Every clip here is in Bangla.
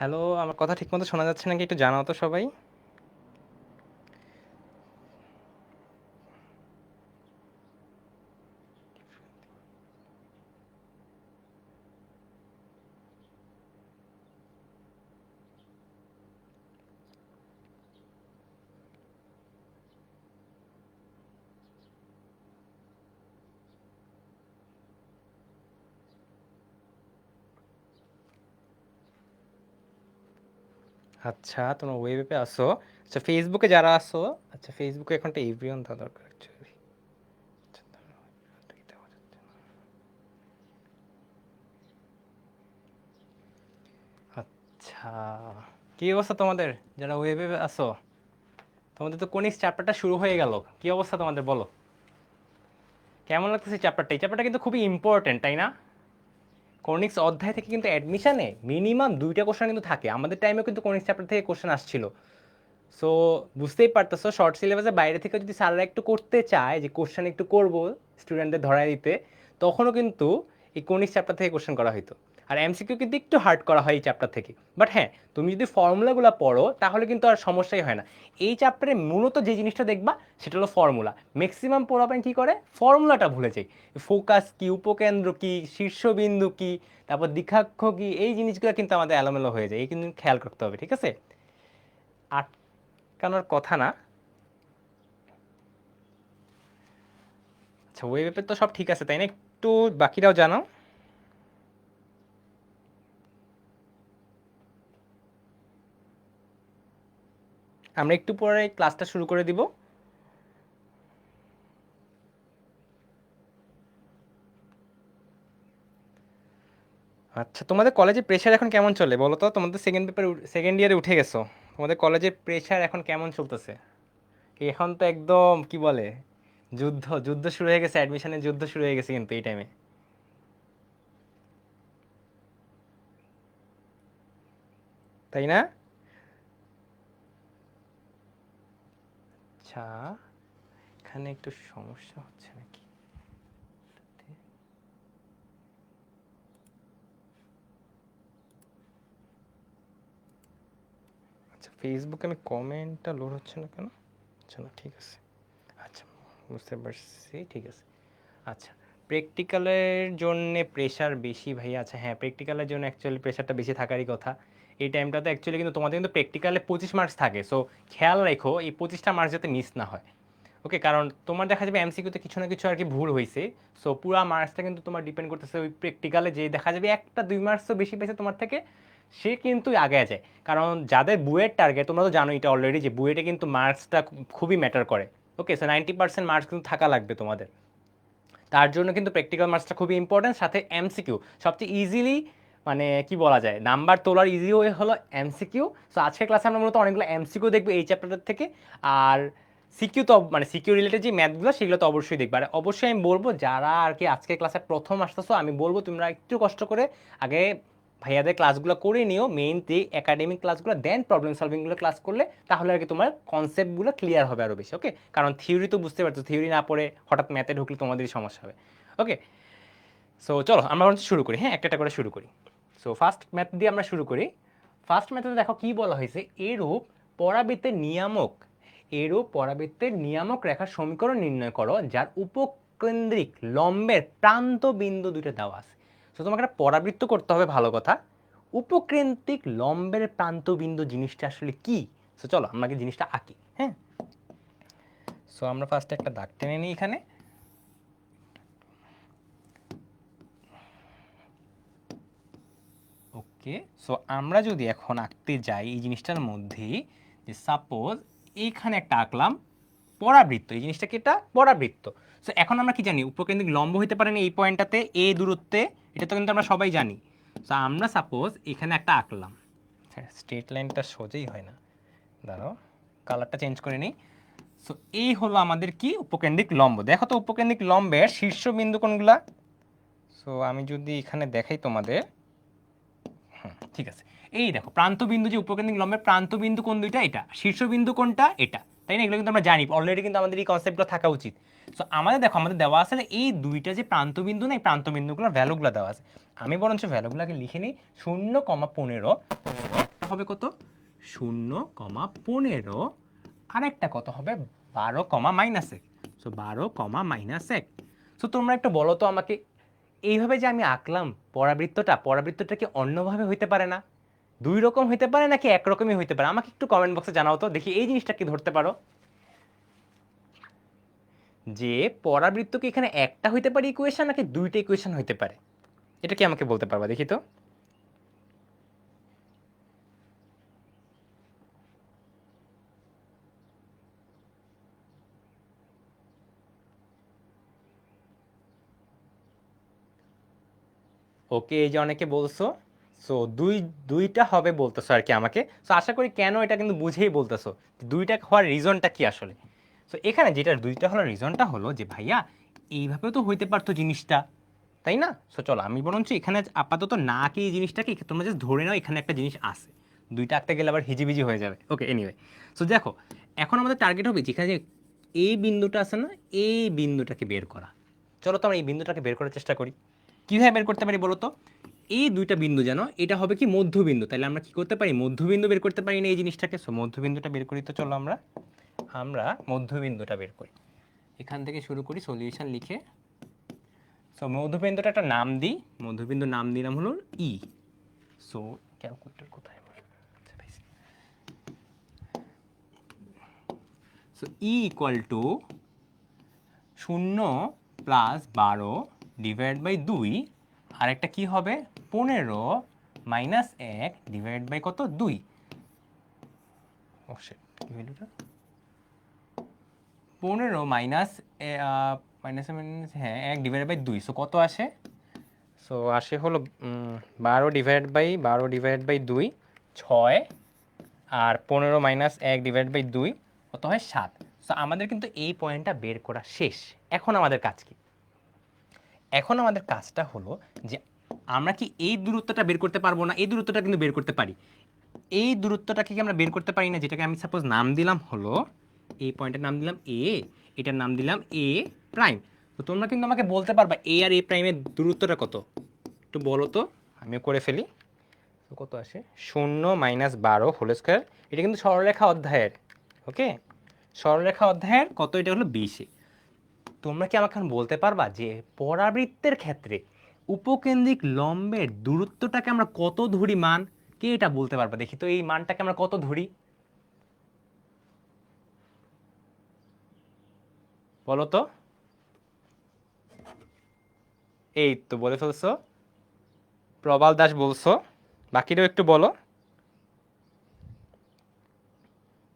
হ্যালো, আমার কথা ঠিকমতো শোনা যাচ্ছে নাকি একটু জানাও তো সবাই। আচ্ছা, তোমরা ওয়েবে আসো। আচ্ছা, ফেসবুকে যারা আসো, আচ্ছা ফেসবুকে এখন একটা এভরিওয়ান দেওয়া দরকার অ্যাকচুয়ালি। আচ্ছা, কি অবস্থা তোমাদের যারা ওয়েবে আসো? তোমাদের তো কোনিক্স চ্যাপ্টারটা শুরু হয়ে গেল, কি অবস্থা তোমাদের বলো? কেমন লাগতেছে চ্যাপ্টারটা? এই চ্যাপ্টারটা কিন্তু খুবই ইম্পর্টেন্ট, তাই না? কোনিক্স অধ্যায় থেকে কিন্তু অ্যাডমিশনে মিনিমাম 2টা কোশ্চেন কিন্তু থাকে। আমাদের টাইমেও কিন্তু কোনিক্স চ্যাপ্টার থেকে কোশ্চেন আসছিল। সো বুঝতেই পারতেছো, শর্ট সিলেবাসের বাইরে থেকে যদি স্যাররা একটু করতে চায় যে কোশ্চেন একটু করব স্টুডেন্টদের ধরায় দিতে, তখনও কিন্তু এই কোনিক্স চ্যাপ্টার থেকে কোশ্চেন করা হতো। আর এমসিকিউ কিন্তু একটু হার্ড করা হয় এই চ্যাপ্টার থেকে। বাট হ্যাঁ, তুমি যদি ফর্মুলাগুলো পড়ো তাহলে কিন্তু আর সমস্যাই হয় না। এই চ্যাপ্টারে মূলত যে জিনিসটা দেখবা সেটা হলো ফর্মুলা। ম্যাক্সিমাম পোলাপাইন কী করে, ফর্মুলাটা ভুলে যায়। ফোকাস কি, উপকেন্দ্র কি, শীর্ষবিন্দু কি, তারপর দ্বিঘাক্ষ কি, এই জিনিসগুলো কিন্তু আমাদের এলোমেলো হয়ে যায়। এই কিন্তু খেয়াল করতে হবে, ঠিক আছে? আটকানোর কথা না। আচ্ছা, ওয়েবে তো সব ঠিক আছে তাই না? একটু বাকিরাও জানাও। আমরা একটু পরে ক্লাসটা শুরু করে দিব। আচ্ছা, তোমাদের কলেজে প্রেশার এখন কেমন চলে বলো তো? তোমাদের সেকেন্ড ইয়ারে উঠে গেছো, তোমাদের কলেজের প্রেশার এখন কেমন চলতেছে? এখন তো একদম কি বলে, যুদ্ধ যুদ্ধ শুরু হয়ে গেছে, অ্যাডমিশনের যুদ্ধ শুরু হয়ে গেছে কিন্তু এই টাইমে, তাই না? আচ্ছা, এখানে একটু সমস্যা হচ্ছে নাকি? আচ্ছা, ফেসবুকে আমি কমেন্টটা লোড হচ্ছে না কেন? আচ্ছা, না ঠিক আছে। আচ্ছা, বুঝতে পারছি, ঠিক আছে। আচ্ছা, প্র্যাকটিক্যালের জন্যে প্রেশার বেশি ভাই। আচ্ছা হ্যাঁ, প্র্যাকটিক্যালের জন্য অ্যাকচুয়ালি প্রেশারটা বেশি থাকারই কথা। এই টাইমটাতে অ্যাকচুয়ালি কিন্তু তোমাদের কিন্তু প্র্যাকটিক্যালে 25 মার্কস থাকে। সো খেয়াল রেখো এই 25টা মার্কস যাতে মিস না হয়। ওকে, কারণ তোমার দেখা যাবে এমসিকিউতে কিছু না কিছু আর কি ভুল হয়েছে। সো পুরা মার্কসটা কিন্তু তোমার ডিপেন্ড করতেছে ওই প্র্যাকটিক্যালে, যে দেখা যাবে 1-2 মার্কসও বেশি পেয়েছে তোমার থেকে, সে কিন্তু আগে যায়। কারণ যাদের বুয়েট টার্গেট, তোমরা তো জানো এটা অলরেডি, যে বুয়েটে কিন্তু মার্কসটা খুবই ম্যাটার করে। ওকে, সো 90% মার্কস কিন্তু থাকা লাগবে তোমাদের। তার জন্য কিন্তু প্র্যাকটিক্যাল মার্কসটা খুবই ইম্পর্টেন্ট, সাথে এমসিকিউ সবচেয়ে ইজিলি, মানে কি বলা যায়, নাম্বার তোলার ইজি ওয়ে হলো এমসিকিউ। সো আজকের ক্লাসে আমরা মূলত অনেকগুলো এমসিকিউ দেখবো এই চ্যাপ্টারটার থেকে। আর সিকিউ তো মানে সিকিউ রিলেটেড যে ম্যাথগুলো সেগুলো তো অবশ্যই দেখবে। আর অবশ্যই আমি বলবো যারা আর কি আজকের ক্লাসে প্রথম আসতেছো, আমি বলবো তোমরা একটু কষ্ট করে আগে ভাইয়াদের ক্লাসগুলো করে নিও, মেইন যে একাডেমিক ক্লাসগুলো, দেন প্রবলেম সলভিংগুলো ক্লাস করলে তাহলে আর কি তোমার কনসেপ্টগুলো ক্লিয়ার হবে আরও বেশি। ওকে, কারণ থিওরি তো বুঝতে পারছো, থিওরি না পড়ে হঠাৎ ম্যাথে ঢুকলে তোমাদেরই সমস্যা হবে। ওকে, সো চলো আমরা শুরু করি। হ্যাঁ, একটা একটা করে শুরু করি। সো ফার্স্ট ম্যাথ দিয়ে আমরা শুরু করি। ফার্স্ট ম্যাথে দেখো কি বলা হয়েছে, এরূপ পরাবৃত্তের নিয়ামক, এরূপ পরাবৃত্তের নিয়ামক রেখার সমীকরণ নির্ণয় করো যার উপকেন্দ্রিক লম্বের প্রান্ত বিন্দু দুটো দেওয়া আছে। সো তোমাকে একটা পরাবৃত্ত করতে হবে, ভালো কথা। উপকেন্দ্রিক লম্বের প্রান্ত বিন্দু জিনিসটা আসলে কি? সো চলো আমরা কি জিনিসটা আঁকি। হ্যাঁ, সো আমরা ফার্স্টে একটা দাগ টেনে নিই এখানে। ওকে, সো আমরা যদি এখন আঁকতে যাই এই জিনিসটার মধ্যেই, যে সাপোজ এইখানে একটা আঁকলাম পরাবৃত্ত, এই জিনিসটা কি, এটা পরাবৃত্ত। সো এখন আমরা কি জানি, উপকেন্দ্রিক লম্ব হতে পারে না এই পয়েন্টটাতে এ দূরত্বে, এটা তো কিন্তু আমরা সবাই জানি। সো আমরা সাপোজ এখানে একটা আঁকলাম, হ্যাঁ স্ট্রেট লাইনটা সোজাই হয় না, দাঁড়াও কালারটা চেঞ্জ করে নিই। সো এই হলো আমাদের কি উপকেন্দ্রিক লম্ব। দেখো তো উপকেন্দ্রিক লম্বের শীর্ষবিন্দু কোনগুলা। সো আমি যদি এখানে দেখাই তোমাদের, ঠিক আছে, এই দেখো প্রান্তবিন্দু, যে উপকেন্দ্রিক লম্বের প্রান্তবিন্দু কোন দুইটা, এটা শীর্ষবিন্দু কোনটা, এটা, তাই না? এগুলো কিন্তু আমরা জানি অলরেডি, কিন্তু আমাদের এই কনসেপ্টগুলো থাকা উচিত। সো আমাদের দেখো, আমাদের দেওয়া আছে এই দুইটা যে প্রান্তবিন্দু না, এই প্রান্তবিন্দুগুলোর ভ্যালুগুলো দেওয়া আছে। আমি বরঞ্চ ভ্যালুগুলোকে লিখে নিই, 0,15 হবে কত, 0,15, আরেকটা কত হবে 12,-1। সো 12,-1। সো তোমরা একটু বলো তো আমাকে, এইভাবে যে আমি আঁকলাম পরাবৃত্তটা কি অন্যভাবে হইতে পারে না? দুই রকম হইতে পারে নাকি একরকমই হইতে পারে? আমাকে একটু কমেন্ট বক্সে জানাও তো দেখি, এই জিনিসটা কি ধরতে পারো, যে পরাবৃত্ত কি এখানে একটা হইতে পারে ইকুয়েশন নাকি দুইটা ইকুয়েশন হইতে পারে? এটা কি আমাকে বলতে পারবা দেখি তো? ওকে, এই যে অনেকে বলছো, সো দুইটা হবে বলতেছো আর কি আমাকে। সো আশা করি কেন এটা কিন্তু বুঝেই বলতেছো, দুইটা হওয়ার রিজনটা কি আসলে। সো এখানে যেটা দুইটা হওয়ার রিজনটা হলো যে ভাইয়া এইভাবেও তো হইতে পারতো জিনিসটা, তাই না? সো চলো আমি বরঞ্চ এখানে আপাতত না কি এই জিনিসটাকে তোমরা জাস্ট ধরে নাও এখানে একটা জিনিস আছে, দুইটা আঁকতে গেলে আবার হিজিবিজি হয়ে যাবে। ওকে, এনিওয়ে, সো দেখো এখন আমাদের টার্গেট হবে যেখানে যে এই বিন্দুটা আছে না, এই বিন্দুটাকে বের করা। চলো তো আমরা এই বিন্দুটাকে বের করার চেষ্টা করি। কীভাবে বের করতে পারি বলো তো? এই দুইটা বিন্দু জানো, এটা হবে কি মধ্যবিন্দু, তাহলে আমরা কি করতে পারি, মধ্যবিন্দু বের করতে পারি না এই জিনিসটাকে। সো মধ্যবিন্দুটা বের করি, তো চলো আমরা আমরা মধ্যবিন্দুটা বের করি। এখান থেকে শুরু করি সলিউশন লিখে। সো মধ্যবিন্দুটা একটা নাম দিই, মধ্যবিন্দুর নাম দিলাম হলো ই। সো ক্যালকুলেটর কোথায় আমার? আচ্ছা পাইছি। So E equal to 0 + 12 divide by 2, আর একটা কি হবে 15 - 1 ডিভাইড বাই কত 2। ও শিট, কি হলো এটা? 15 মাইনাস মাইনাস হ্যাঁ 1 ডিভাইড বাই 2। সো কত আসে? সো আসে হলো 12 ডিভাইড বাই 2 6, আর 15 - 1 ডিভাইড বাই 2 কত হয় 7। সো আমাদের কিন্তু এই পয়েন্টটা বের করা শেষ। এখন আমাদের কাজ কি? এখন আমাদের কাজটা হলো যে আমরা কি এই দূরত্বটা বের করতে পারবো না? এই দূরত্বটা কিন্তু বের করতে পারি। এই দূরত্বটাকে কি আমরা বের করতে পারি না? যেটাকে আমি সাপোজ নাম দিলাম হলো, এই পয়েন্টের নাম দিলাম এ, এটার নাম দিলাম এ প্রাইম। তো তোমরা কিন্তু আমাকে বলতে পারবা এ আর এ প্রাইমের দূরত্বটা কত, একটু বলো তো, আমিও করে ফেলি। তো কত আসে 0 - 12 হোল স্কোয়ার। এটা কিন্তু সরলরেখা অধ্যায়ের, ওকে, সরলরেখা অধ্যায়ের কত, এটা হলো 20। তোমরা কি আমাকে এখন বলতে পারবা যে পরাবৃত্তের ক্ষেত্রে উপকেন্দ্রিক লম্বের দূরত্বটাকে আমরা কত ধরি মান? কে এটা বলতে পারবা দেখি তো, এই মানটাকে আমরা কত ধরি বলো তো? এই তো বলে ফেলছো, প্রবাল দাস বলছো, বাকিরাও একটু বলো,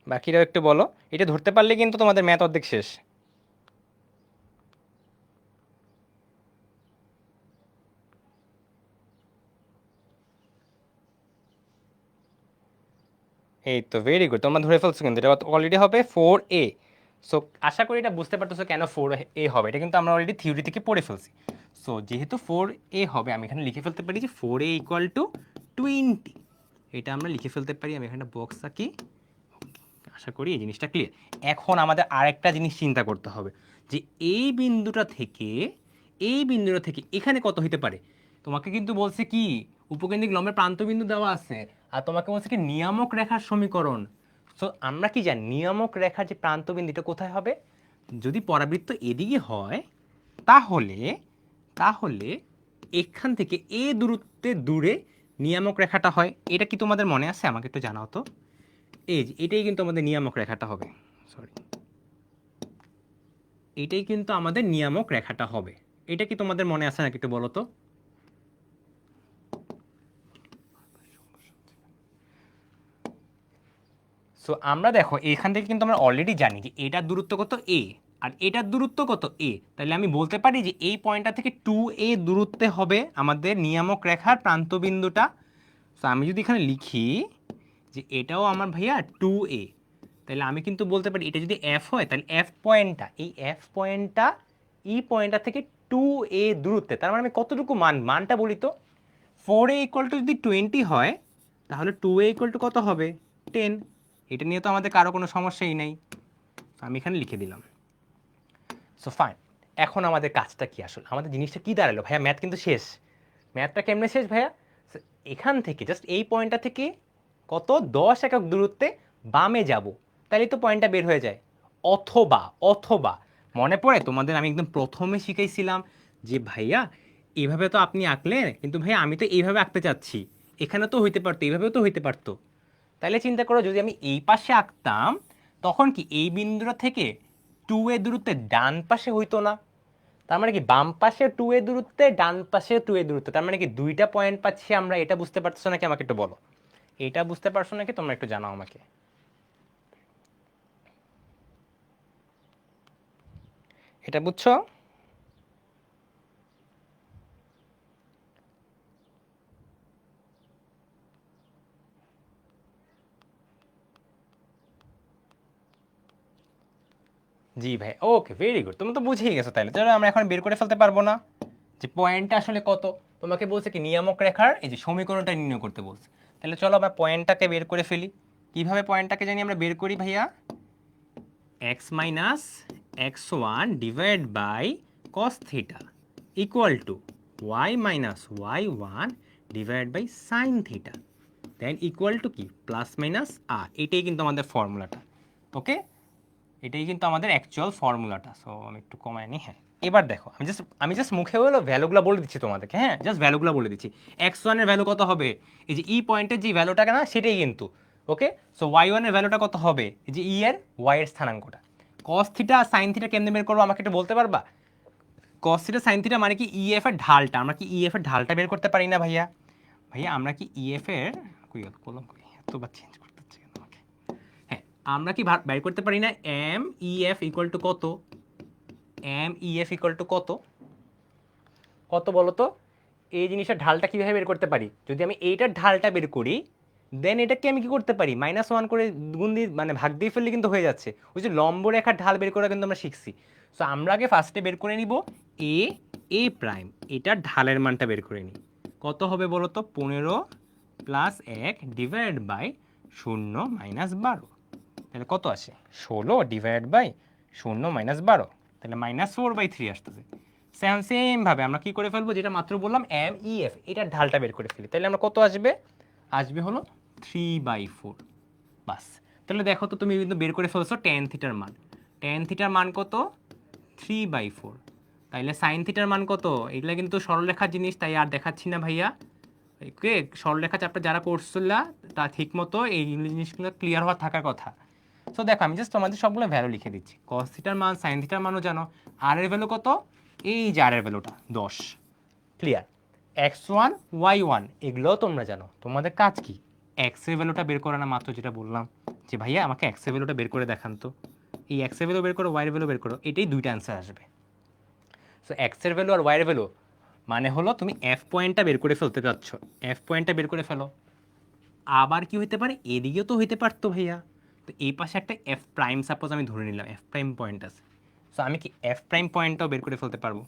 বাকিরাও একটু বলো। এটা ধরতে পারলে কিন্তু তোমাদের ম্যাথ অর্ধেক শেষ। এই তো ভেরি গুড, তোমরা ধরে ফেলছো, কিন্তু এটা অলরেডি হবে 4a। সো আশা করি এটা বুঝতে পারতেছো কেন 4a হবে, এটা কিন্তু আমরা অলরেডি থিওরি থেকে পড়ে ফেলছি। সো যেহেতু 4a হবে, আমি এখানে লিখে ফেলতে পারি যে 4a ইকুয়াল টু 20। এটা আমরা লিখে ফেলতে পারি, আমি এখানে বক্স আঁকি। আশা করি এই জিনিসটা ক্লিয়ার। এখন আমাদের আরেকটা জিনিস চিন্তা করতে হবে যে এই বিন্দুটা থেকে এখানে কত হতে পারে। তোমাকে কিন্তু বলছে কি উপকেন্দ্রিক লম্বের প্রান্তবিন্দু দেওয়া আছে, আর তোমাকে বলছে কি নিয়ামক রেখার সমীকরণ। সো আমরা কি জানি নিয়ামক রেখার যে প্রান্তবিন্দুটা কোথায় হবে? যদি পরাবৃত্ত এদিকে হয় তাহলে তাহলে এখান থেকে এ দূরত্বে দূরে নিয়ামক রেখাটা হয়। এটা কি তোমাদের মনে আছে? আমাকে একটু জানাও তো। এই যে এটাই কিন্তু আমাদের নিয়ামক রেখাটা হবে, সরি, এটাই কিন্তু আমাদের নিয়ামক রেখাটা হবে। এটা কি তোমাদের মনে আছে নাকি একটু বলো তো? সো আমরা দেখো এখান থেকে কিন্তু আমরা অলরেডি জানি যে এটার দূরত্ব কত এ, আর এটার দূরত্ব কত এ, তাহলে আমি বলতে পারি যে এই পয়েন্টটা থেকে 2a দূরত্বে হবে আমাদের নিয়ামক রেখার প্রান্তবিন্দুটা। সো আমি যদি এখানে লিখি যে এটাও আমার ভাইয়া 2a, তাহলে আমি কিন্তু বলতে পারি এটা যদি এফ হয় তাহলে এফ পয়েন্টটা, এই এফ পয়েন্টটা ই পয়েন্টটা থেকে 2a দূরত্বে, তার মানে আমি কতটুকু মানটা বলি তো। 4a ইকুয়াল টু যদি 20 হয় তাহলে 2a ইকুয়াল টু কত হবে 10। এটা নিয়ে তো আমাদের কারো কোনো সমস্যাই নেই, আমি এখানে লিখে দিলাম। সো ফাইন, এখন আমাদের কাজটা কি, আসলে আমাদের জিনিসটা কি দাঁড়ালো ভাইয়া, ম্যাথ কিন্তু শেষ। ম্যাথটা কেমনে শেষ ভাইয়া, So, এখান থেকে জাস্ট এই পয়েন্টটা থেকে কত 10 একক দূরত্বে বামে যাব, তাহলেই তো পয়েন্টটা বের হয়ে যায়। অথবা অথবা মনে পড়ে তোমাদের আমি একদম প্রথমে শিখাইছিলাম যে ভাইয়া এইভাবে তো আপনি আঁকলেন, কিন্তু ভাইয়া আমি তো এইভাবে আঁকতে চাচ্ছি, এখানে তো হইতে পারতো, এইভাবেও তো হইতে পারতো। তাহলে চিন্তা করো যদি আমি এই পাশে আঁকতাম তখন কি এই বিন্দুটা থেকে 2a দূরত্বে ডান পাশে হইতো না? তার মানে কি বাম পাশে 2a দূরত্বে, ডান পাশে 2a দূরত্বে, তার মানে কি দুইটা পয়েন্ট পাচ্ছি আমরা। এটা বুঝতে পারছো নাকি আমাকে একটু বলো, এটা বুঝতে পারছো নাকি তোমরা একটু জানাও আমাকে। এটা বুঝছো? জি ভাই, ওকে, ভেরি গুড, তুমি তো বুঝেই গেছো। তাহলে চলো আমরা এখন বের করে ফেলতে পারবো না যে পয়েন্টটা আসলে কত। তোমাকে বলছে কি নিয়ামক রেখার এই যে সমীকরণটা নির্ণয় করতে বলছে। তাহলে চলো আমরা পয়েন্টটাকে বের করে ফেলি। কিভাবে পয়েন্টটাকে জানি আমরা বের করি ভাইয়া, x minus x one divide by cos theta equal to y minus y one divide by sine theta, then equal to কি প্লাস মাইনাস আর। এটাই কিন্তু আমাদের ফর্মুলাটা। ওকে, এটাই কিন্তু আমাদের অ্যাকচুয়াল ফর্মুলাটা। সো আমি একটু কমায় নিই। হ্যাঁ, এবার দেখো আমি জাস্ট মুখে হলো ভ্যালুগুলো বলে দিচ্ছি তোমাদেরকে। হ্যাঁ, জাস্ট ভ্যালুগুলো বলে দিচ্ছি। এক্স ওয়ানের ভ্যালু কত হবে, এই যে ই পয়েন্টের যে ভ্যালুটা না সেটাই কিন্তু। ওকে, সো ওয়াই ওয়ানের ভ্যালুটা কত হবে, এই যে ই এর ওয়াই এর স্থানাঙ্কটা। কস থিটা সাইন থিটা কেমনে বের করবো আমাকে একটু বলতে পারবা? কস থিটা সাইন থিটা মানে কি ই এফ এর ঢালটা, আমরা কি ই এফ এর ঢালটা বের করতে পারি না ভাইয়া? ভাইয়া আমরা কি ই এফ এর কলম কই এতবার চেঞ্জ করতে হচ্ছে কেন আমাকে? হ্যাঁ, আমরা কি বের করতে পারি না M E F equal to কত, M E F equal to কত, কত বলো তো? এই জিনিসটার ঢালটা কীভাবে বের করতে পারি, যদি আমি এইটার ঢালটা বের করি দেন এটাকে আমি কি করতে পারি -1 করে গুণ দিয়ে মানে ভাগ দিয়ে ফেললে কিন্তু হয়ে যাচ্ছে। ওই যে লম্ব রেখার ঢাল বের করা কিন্তু আমরা শিখছি। সো আমরা আগে ফার্স্টে বের করে নিব এ এ প্রাইম, এটার ঢালের মানটা বের করে নিই। কত হবে বলো তো, 15 প্লাস 1 ডিভাইড বাই 0 মাইনাস 12, তাহলে কত আসে 16 ডিভাইড বাই 0 মাইনাস 12, তাহলে -4/3 আসতেছে। সেম ভাবে আমরা কি করে ফেলবো, যেটা মাত্র বললাম এম ই এফ, এটার ঢালটা বের করে ফেলি। তাহলে আমরা কত আসবে, আসবে হলো 3/4। বাস, তাহলে দেখো তো তুমি কিন্তু বের করে ফেলছো টেন থিটার মান। টেন থিটার মান কত, 3/4। তাইলে সাইন থিটার মান কত, এগুলা কিন্তু সরলরেখার জিনিস তাই আর দেখাচ্ছি না ভাইয়া। ওকে, সরলরেখা চ্যাপ্টার যারা করছিলা তা ঠিক মতো এই জিনিসগুলো ক্লিয়ার হওয়া থাকার কথা। সো দেখো আমি জাস্ট তোমাদের সবগুলো ভ্যালু লিখে দিচ্ছি। কস থিটার মান, সাইন থিটার মানও জানো, আর এর ভ্যালু কত, এই যে আর এর ভ্যালুটা 10। Clear? X one y one এগুলোও তোমরা জানো। তোমাদের কাজ কি, এক্স এর ভ্যালুটা বের করে না, মাত্র যেটা বললাম যে ভাইয়া আমাকে এক্স এর ভ্যালুটা বের করে দেখান তো। এই এক্স এর ভ্যালু বের করো, ওয়াই এর ভ্যালু বের করো, এটাই দুইটা অ্যান্সার আসবে। সো এক্স এর ভ্যালু আর ওয়াই এর ভ্যালু মানে হলো তুমি এফ পয়েন্টটা বের করে ফেলতে চাচ্ছ, এফ পয়েন্টটা বের করে ফেলো। আবার কি হইতে পারে, এদিকেও তো হইতে পারতো ভাইয়া। তো এই পাশে একটা এফ প্রাইম সাপোজ আমি ধরে নিলাম, এফ প্রাইম পয়েন্ট আছে। সো আমি কি এফ প্রাইম পয়েন্টটাও বের করে ফেলতে পারবো।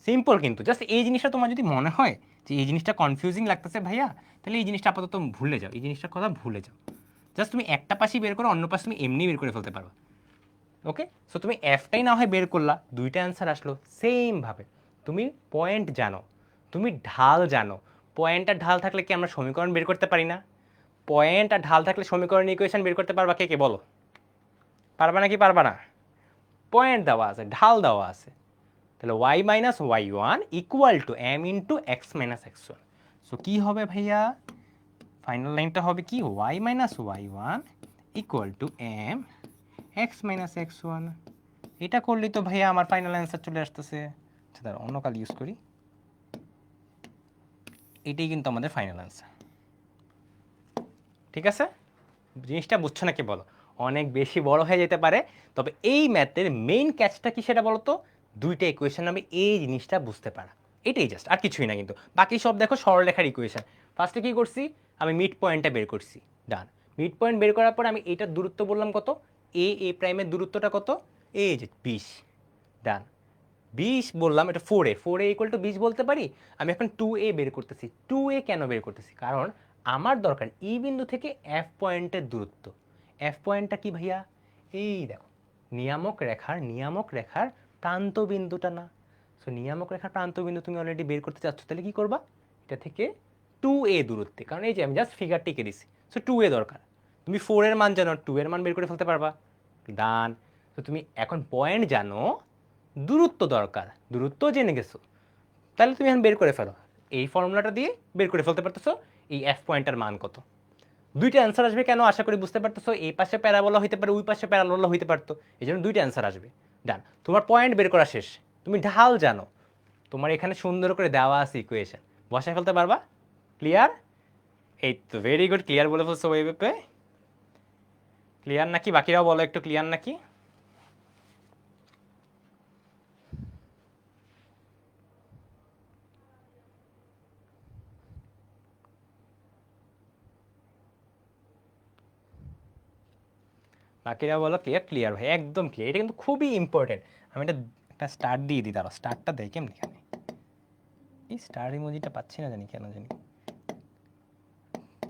সিম্পল, কিন্তু জাস্ট এই জিনিসটা তোমার যদি মনে হয় যে এই জিনিসটা কনফিউজিং লাগতেছে ভাইয়া, তাহলে এই জিনিসটা আপাতত ভুলে যাও, এই জিনিসটার কথা ভুলে যাও। জাস্ট তুমি একটা পাশই বের করো, অন্য পাশে তুমি এমনি বের করে ফেলতে পারো। ওকে, সো তুমি এফটাই না হয় বের করলা, দুইটা অ্যান্সার আসলো সেমভাবে। তুমি পয়েন্ট জানো, তুমি ঢাল জানো। পয়েন্ট আর ঢাল থাকলে কি আমরা সমীকরণ বের করতে পারি না? পয়েন্ট আর ঢাল থাকলে সমীকরণ ইকুয়েশন বের করতে পারবা কে কে বলো? পারবা নাকি পারবা না? পয়েন্ট দেওয়া আছে, ঢাল দেওয়া আছে, তাহলে y minus y one equal to m into x minus x one. So কী হবে ভাইয়া, ফাইনাল লাইনটা হবে কি y minus y one equal to m x minus x one. এটা করলেই তো ভাইয়া আমার ফাইনাল অ্যান্সার চলে আসতেছে। আচ্ছা দাঁড়া, অন্য কাল ইউজ করি, এটাই কিন্তু আমাদের ফাইনাল অ্যান্সার। ঠিক আছে? জিনিসটা বুঝছো নাকি বলো? অনেক বেশি বড় হয়ে যেতে পারে, তবে এই ম্যাথের মেইন ক্যাচটা কি সেটা বলো তো? দুইটা ইকুয়েশন আমি এই জিনিসটা বুঝতে পারা, এটাই জাস্ট, আর কিছুই না কিন্তু। বাকি সব দেখো সরলরেখার ইকুয়েশন। ফার্স্টে কি করছি, আমি মিড পয়েন্টটা বের করছি, ডান। মিড পয়েন্ট বের করার পর আমি এইটার দূরত্ব বললাম কত, এ প্রাইমের দূরত্বটা কত, এই যে 20, ডান। 20 বললাম, এটা 4a ইকুয়াল টু 20 বলতে পারি। আমি এখন 2a বের করতেছি। 2a কেন বের করতেছি, কারণ আমার দরকার ই বিন্দু থেকে এফ পয়েন্টের দূরত্ব। এফ পয়েন্টটা কি ভাইয়া, এই দেখো, নিয়ামক রেখার প্রান্ত বিন্দুটা না? সো নিয়ামক রেখার প্রান্ত বিন্দু তুমি অলরেডি বের করতে চাচ্ছ, তাহলে কি করবা, এটা থেকে 2a দূরত্বে, কারণ এই যে আমি জাস্ট ফিগার টিকে দিছি, সো 2a দরকার। তুমি 4 এর মান জানো, 2 এর মান বের করে ফেলতে পারবা, ডান। তো তুমি এখন পয়েন্ট জানো, দূরত্ব দরকার, দূরত্ব জেনে গেছো, তাহলে তুমি এখন বের করে ফেলো, এই ফর্মুলাটা দিয়ে বের করে ফেলতে পারতেছো এই এফ পয়েন্টের মান কত। দুইটা অ্যান্সার আসবে কেন, আশা করি বুঝতে পারতেছো। এই পাশে প্যারাবোলা হইতে পারে, ওই পাশে প্যারাবোলা হইতে পারতো, এই জন্য দুইটা অ্যান্সার আসবে, ডান। তোমার পয়েন্ট বের করা শেষ, তুমি ঢাল জানো, তোমার এখানে সুন্দর করে দেওয়া আছে ইকুয়েশন, বসায় ফেলতে পারবা। ক্লিয়ার? এই তো ভেরি গুড, ক্লিয়ার বলে ফেলছো ওই ব্যাপারে। ক্লিয়ার নাকি, বাকিরাও বলো একটু ক্লিয়ার নাকি? বাকিরা বলো ক্লিয়ার। ক্লিয়ার ভাই, একদম ক্লিয়ার, এটা কিন্তু খুবই ইম্পর্টেন্ট। আমি এটা একটা স্টার দিয়ে দিই, দাঁড়াও স্টারটা দেয় কেমনি, এখানে এই স্টার ইমোজিটা পাচ্ছি না, জানি কেন জানি।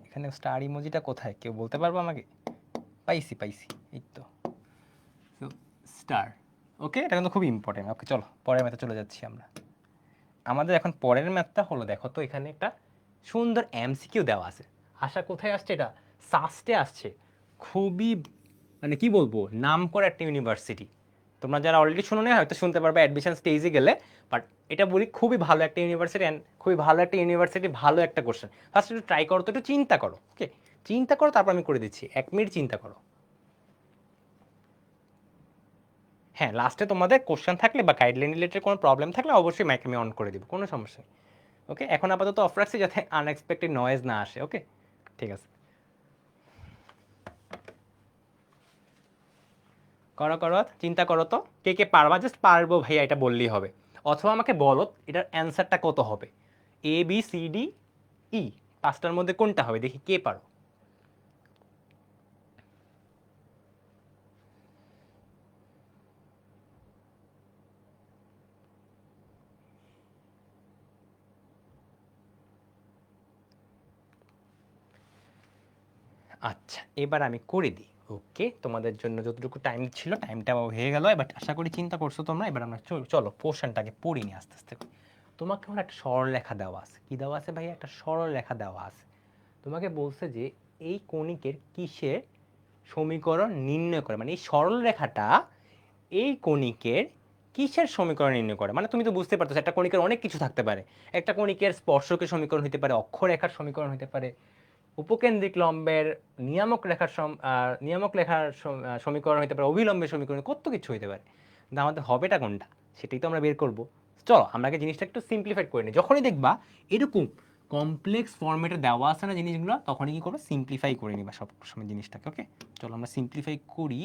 এখানে স্টার ইমোজিটা কোথায়, কেউ বলতে পারবো আমাকে? পাইছি পাইছি, এই তো স্টার। ওকে, এটা কিন্তু খুব ইম্পর্টেন্ট। ওকে চলো পরের ম্যাথে চলে যাচ্ছি আমরা। আমাদের এখন পরের ম্যাথটা হলো, দেখো তো এখানে একটা সুন্দর এমসিকিউ দেওয়া আছে। আশা কোথায় আসছে, এটা সাস্টে আসছে। খুবই মানে কি বলবো, নাম করা একটা ইউনিভার্সিটি। তোমরা যারা অলরেডি শুনো না হয়তো শুনতে পারবে অ্যাডমিশন স্টেজে গেলে, বাট এটা বলি খুবই ভালো একটা ইউনিভার্সিটি, অ্যান্ড খুবই ভালো একটা ইউনিভার্সিটি, ভালো একটা কোশ্চেন। ফার্স্ট একটু ট্রাই করো তো, একটু চিন্তা করো, ওকে চিন্তা করো, তারপর আমি করে দিচ্ছি, 1 মিনিট চিন্তা করো। হ্যাঁ, লাস্টে তোমাদের কোশ্চেন থাকলে বা গাইডলাইন রিলেটেড কোনো প্রবলেম থাকলে অবশ্যই মাইক আমি অন করে দিব, কোনো সমস্যা নেই। ওকে, এখন আপাতত অফ রাখছি যাতে আনএক্সপেক্টেড নয়েজ না আসে। ওকে, ঠিক আছে, করো করো, চিন্তা করো তো, কে কে পারবা, জাস্ট পারবো ভাইয়া এটা বললেই হবে। অথবা আমাকে বলো এটার অ্যান্সারটা কত হবে, ABCDE, পাঁচটার মধ্যে কোনটা হবে, দেখি কে পারো। আচ্ছা, এবার আমি করে দিই। ওকে, তোমাদের জন্য যতটুকু টাইম ছিল টাইমটা হয়ে গেল, এবার আশা করি চিন্তা করছো তোমরা। এবার আমরা চলো পোর্শনটাকে পড়ি নি আস্তে আস্তে। তোমাকে আমার একটা সরলরেখা দেওয়া আছে, কি দেওয়া আছে ভাই, একটা সরলরেখা দেওয়া আছে। তোমাকে বলছে যে এই কণিকের কিসের সমীকরণ নির্ণয় করে, মানে এই সরলরেখাটা এই কণিকের কিসের সমীকরণ নির্ণয় করে। মানে তুমি তো বুঝতে পারছো একটা কণিকের অনেক কিছু থাকতে পারে, একটা কণিকের স্পর্শকের সমীকরণ হতে পারে, অক্ষরেখার সমীকরণ হতে পারে, উপকেন্দ্রিক লম্বের নিয়ামক রেখার সমীকরণ হতে পারে, অভিলম্বের সমীকরণ, কত কিছু হতে পারে। কিন্তু আমাদের হবেটা কোনটা, সেটাই তো আমরা বের করব। চলো আমরা আগে জিনিসটা একটু সিম্পলিফাইড করে নিই। যখনই দেখবা এরকম কমপ্লেক্স ফর্মেটে দেওয়া আছে না জিনিসগুলো, তখনই কি করবো, সিম্পলিফাই করে নিবা সব সময় জিনিসটাকে। ওকে, চলো আমরা সিম্পলিফাই করি।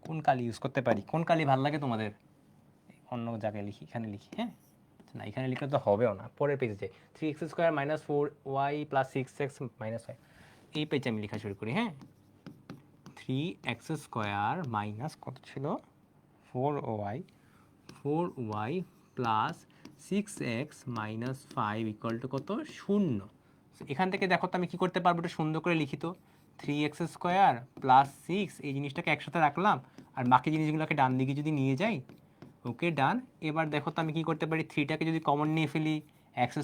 কোন কালি ইউজ করতে পারি, কোন কালি ভালো লাগে তোমাদের? অন্য জায়গায় লিখি, এখানে লিখি, হ্যাঁ না এখানে লিখলে তো হবেও না, পরের পেজে যাই। 3x² - 4y + 6x - 5, এই পেজে আমি লেখা শুরু করি। হ্যাঁ, 3x² মাইনাস কত ছিল, 4y + 6x - 5 = কত, 0। এখান থেকে দেখো তো আমি কি করতে পারবো, এটা সুন্দর করে লিখিত, 3x² + 6, এই জিনিসটাকে একসাথে রাখলাম, আর বাকি জিনিসগুলোকে ডান দিকে যদি নিয়ে যাই। ওকে ডান। এবার দেখো তো আমি কি করতে পারি, 3টাকে যদি কমন নিয়ে ফেলি, x²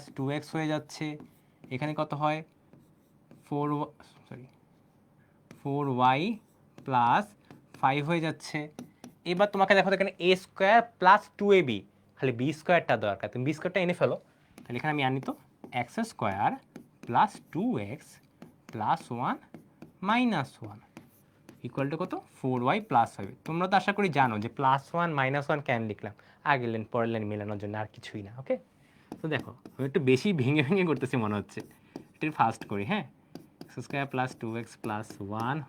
+ 2x হয়ে যাচ্ছে। এখানে কত হয়, 4y + 5 হয়ে যাচ্ছে। এবার তোমাকে দেখো এখানে a² + 2ab, খালি b² দরকার, তুমি b² এনে ফেলো। তাহলে এখানে আমি আনি তো, x² + 2x + 1 - 1 = কত, 4y + 5। তোমরা তো আশা করি জানো যে +1 - 1 কেন লিখলাম, আগের লাইন পরের লাইন মেলানোর জন্য, আর কিছুই না। ওকে, তো দেখো আমি একটু বেশি ভেঙে ভেঙে করতেছি মনে হচ্ছে, একটু ফাস্ট করি। হ্যাঁ, স্কোয়ার প্লাস 2x প্লাস 1,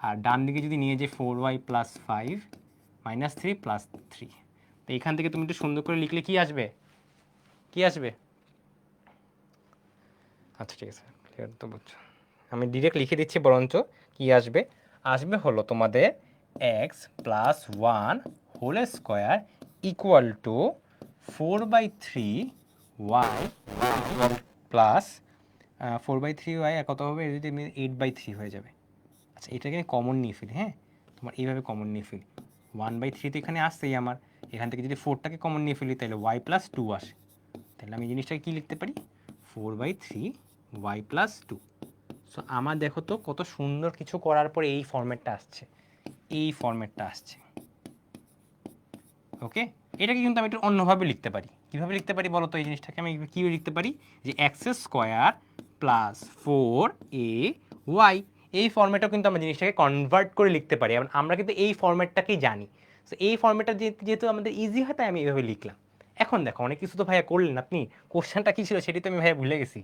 আর ডান দিকে যদি নিয়ে যে 4y প্লাস 5 মাইনাস 3 প্লাস 3। তো এখান থেকে তুমি একটু সুন্দর করে লিখলে কি আসবে? কি আসবে? আচ্ছা ঠিক আছে, ক্লিয়ার তো বুঝছো। আমি ডিরেক্ট লিখে দিচ্ছি বরঞ্চ কি আসবে। আসবে হলো তোমাদের x plus 1 whole square equal to 4/3y plus 4/3y কত হবে, এর যদি 8/3 হয়ে যাবে। আচ্ছা এটাকে আমি কমন নিয়ে ফেলি, হ্যাঁ তোমার এইভাবে কমন নিয়ে ফেলি। 1/3 তো এখানে আসছেই আমার, এখান থেকে যদি 4টাকে কমন নিয়ে ফেলি তাহলে y প্লাস 2 আসে। তাহলে আমি জিনিসটাকে কী লিখতে পারি? 4/3y plus 2। সো আমার দেখো তো কত সুন্দর কিছু করার পরে এই ফরম্যাটটা আসছে, এই ফরম্যাটটা আসছে। ওকে, এটাকে কিন্তু আমি একটু অন্যভাবে লিখতে পারি। কীভাবে লিখতে পারি বলো তো? এই জিনিসটাকে আমি কীভাবে লিখতে পারি যে এক্স স্কোয়ার প্লাস 4ay, এই ফরম্যাটেও কিন্তু আমরা জিনিসটাকে কনভার্ট করে লিখতে পারি। এবং আমরা কিন্তু এই ফরম্যাটটাকেই জানি। সো এই ফরম্যাটটা যেহেতু আমাদের ইজি হয় তাই আমি এইভাবে লিখলাম। এখন দেখো অনেক কিছু তো ভাইয়া করলেন আপনি, কোশ্চেনটা কী ছিল সেটি তো আমি ভাইয়া ভুলে গেছি।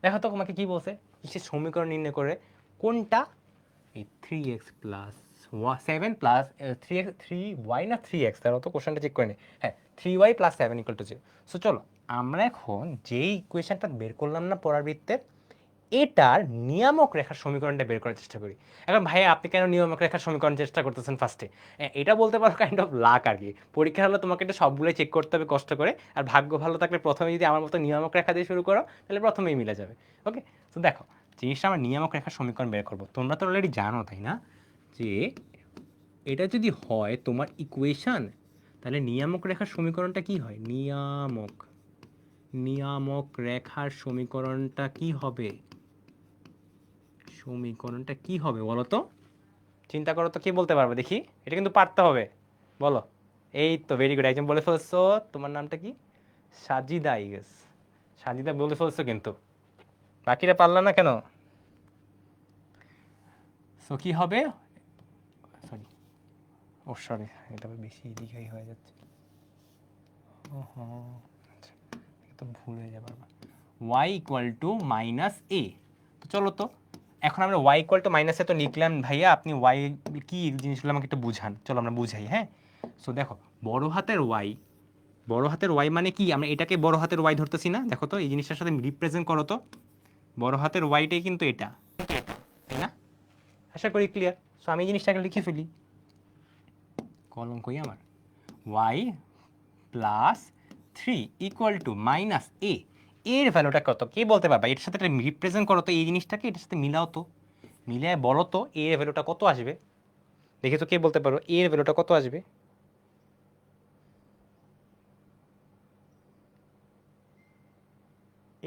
দেখো তো তোমাকে কী বলছে, কিসের সমীকরণ নির্ণয় করে, কোনটা এই 3x প্লাস 7 প্লাস 3y না 3x, তার তো কোশ্চেনটা চেক করে নে। হ্যাঁ 3y plus 7 equal to 0। So চলো আমরা এখন যেই ইকুয়েশনটা বের করলাম না পড়ার বৃত্তের, এটার নিয়ামক রেখার সমীকরণটা বের করার চেষ্টা করি। এখন ভাইয়া আপনি কেন নিয়ামক রেখার সমীকরণ চেষ্টা করতেছেন ফার্স্টে? এটা বলতে পারো কাইন্ড অফ লাক আর কি। পরীক্ষা হলে তোমাকে এটা সবগুলোই চেক করতে হবে কষ্ট করে, আর ভাগ্য ভালো থাকলে প্রথমে যদি আমার মতো নিয়ামক রেখা দিয়ে শুরু করো তাহলে প্রথমেই মিলে যাবে। ওকে, তো দেখো জিনিসটা আমরা নিয়ামক রেখার সমীকরণ বের করবো। তোমরা তো অলরেডি জানো তাই না যে এটা যদি হয় তোমার ইকুয়েশন, তাহলে নিয়ামক রেখার সমীকরণটা কি হয়? নিয়ামক রেখার সমীকরণটা কি হবে? সমীকরণটা কি হবে বলো তো? চিন্তা করো তো, কে বলতে পারবে দেখি? এটা কিন্তু পারতে হবে, বলো। এই তো ভেরি গুড, একজন বলে ফেলছো। তোমার নামটা কি? সাজিদা, ইয়েস সাজিদা বলে ফেলছো, কিন্তু বাকিরা পারলা না কেন? সো কি হবে? সরি, ও সরি, এটা বেশি এদিকেই হয়ে যাচ্ছে। ওহো, আচ্ছা তো ভুল হয়ে যাবে আবার। y ইকুয়াল টু মাইনাস এ। তো চলো তো এখন আমরা y ইকুয়াল টু মাইনাস এ তো লিখলাম ভাইয়া, আপনি y কি জিনিসগুলো আমাকে একটু বুঝান, চলো আমরা বুঝাই। হ্যাঁ সো দেখো বড় হাতের y মানে কি? আমরা এটাকে বড় হাতের y ধরতেছি না, দেখো তো এই জিনিসটার সাথে রিপ্রেজেন্ট করো তো। বড় হাতের ওয়াইটাই কিন্তু এটা, তাই না? আশা করি ক্লিয়ার। সো আমি এই জিনিসটাকে লিখে ফেলি, কলম কই আমার, y plus 3 equal to minus a. এর ভ্যালুটা কত কে বলতে পারবা? এর সাথে রিপ্রেজেন্ট করো তো এই জিনিসটাকে, এটার সাথে মিলাও তো, মিলিয়ে বলো তো এর ভ্যালুটা কত আসবে। দেখে তো কে বলতে পারো এর ভ্যালুটা কত আসবে?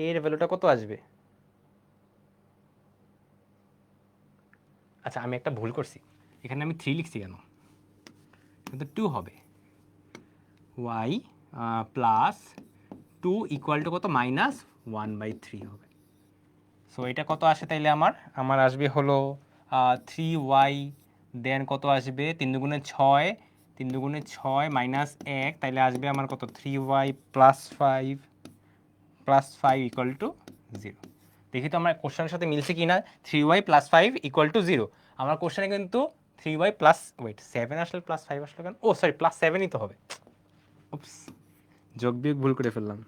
এর ভ্যালুটা কত আসবে? আচ্ছা আমি একটা ভুল করছি, এখানে আমি 3 লিখছি কেন? কিন্তু 2 হবে। y প্লাস 2 ইকুয়াল টু কত? মাইনাস 1/3 হবে। সো এটা কত আসে তাইলে? আমার আসবে হলো 3y, দেন কত আসবে 3 দুগুণে 6, 3 দুগুণে 6 মাইনাস 1, তাইলে আসবে আমার কত? 3y plus 5 equal to 0। দেখি তো আমার কোশ্চেনের সাথে মিলছে কি না। 3y প্লাস 5 ইকুয়াল টু 0, আমার কোশ্চেনে কিন্তু 3y প্লাস 7 আসলে প্লাস 5 আসলো কেন? ও সরি, প্লাস 7ই তো হবে। উপস, যোগ বিয়োগ ভুল করে ফেললাম।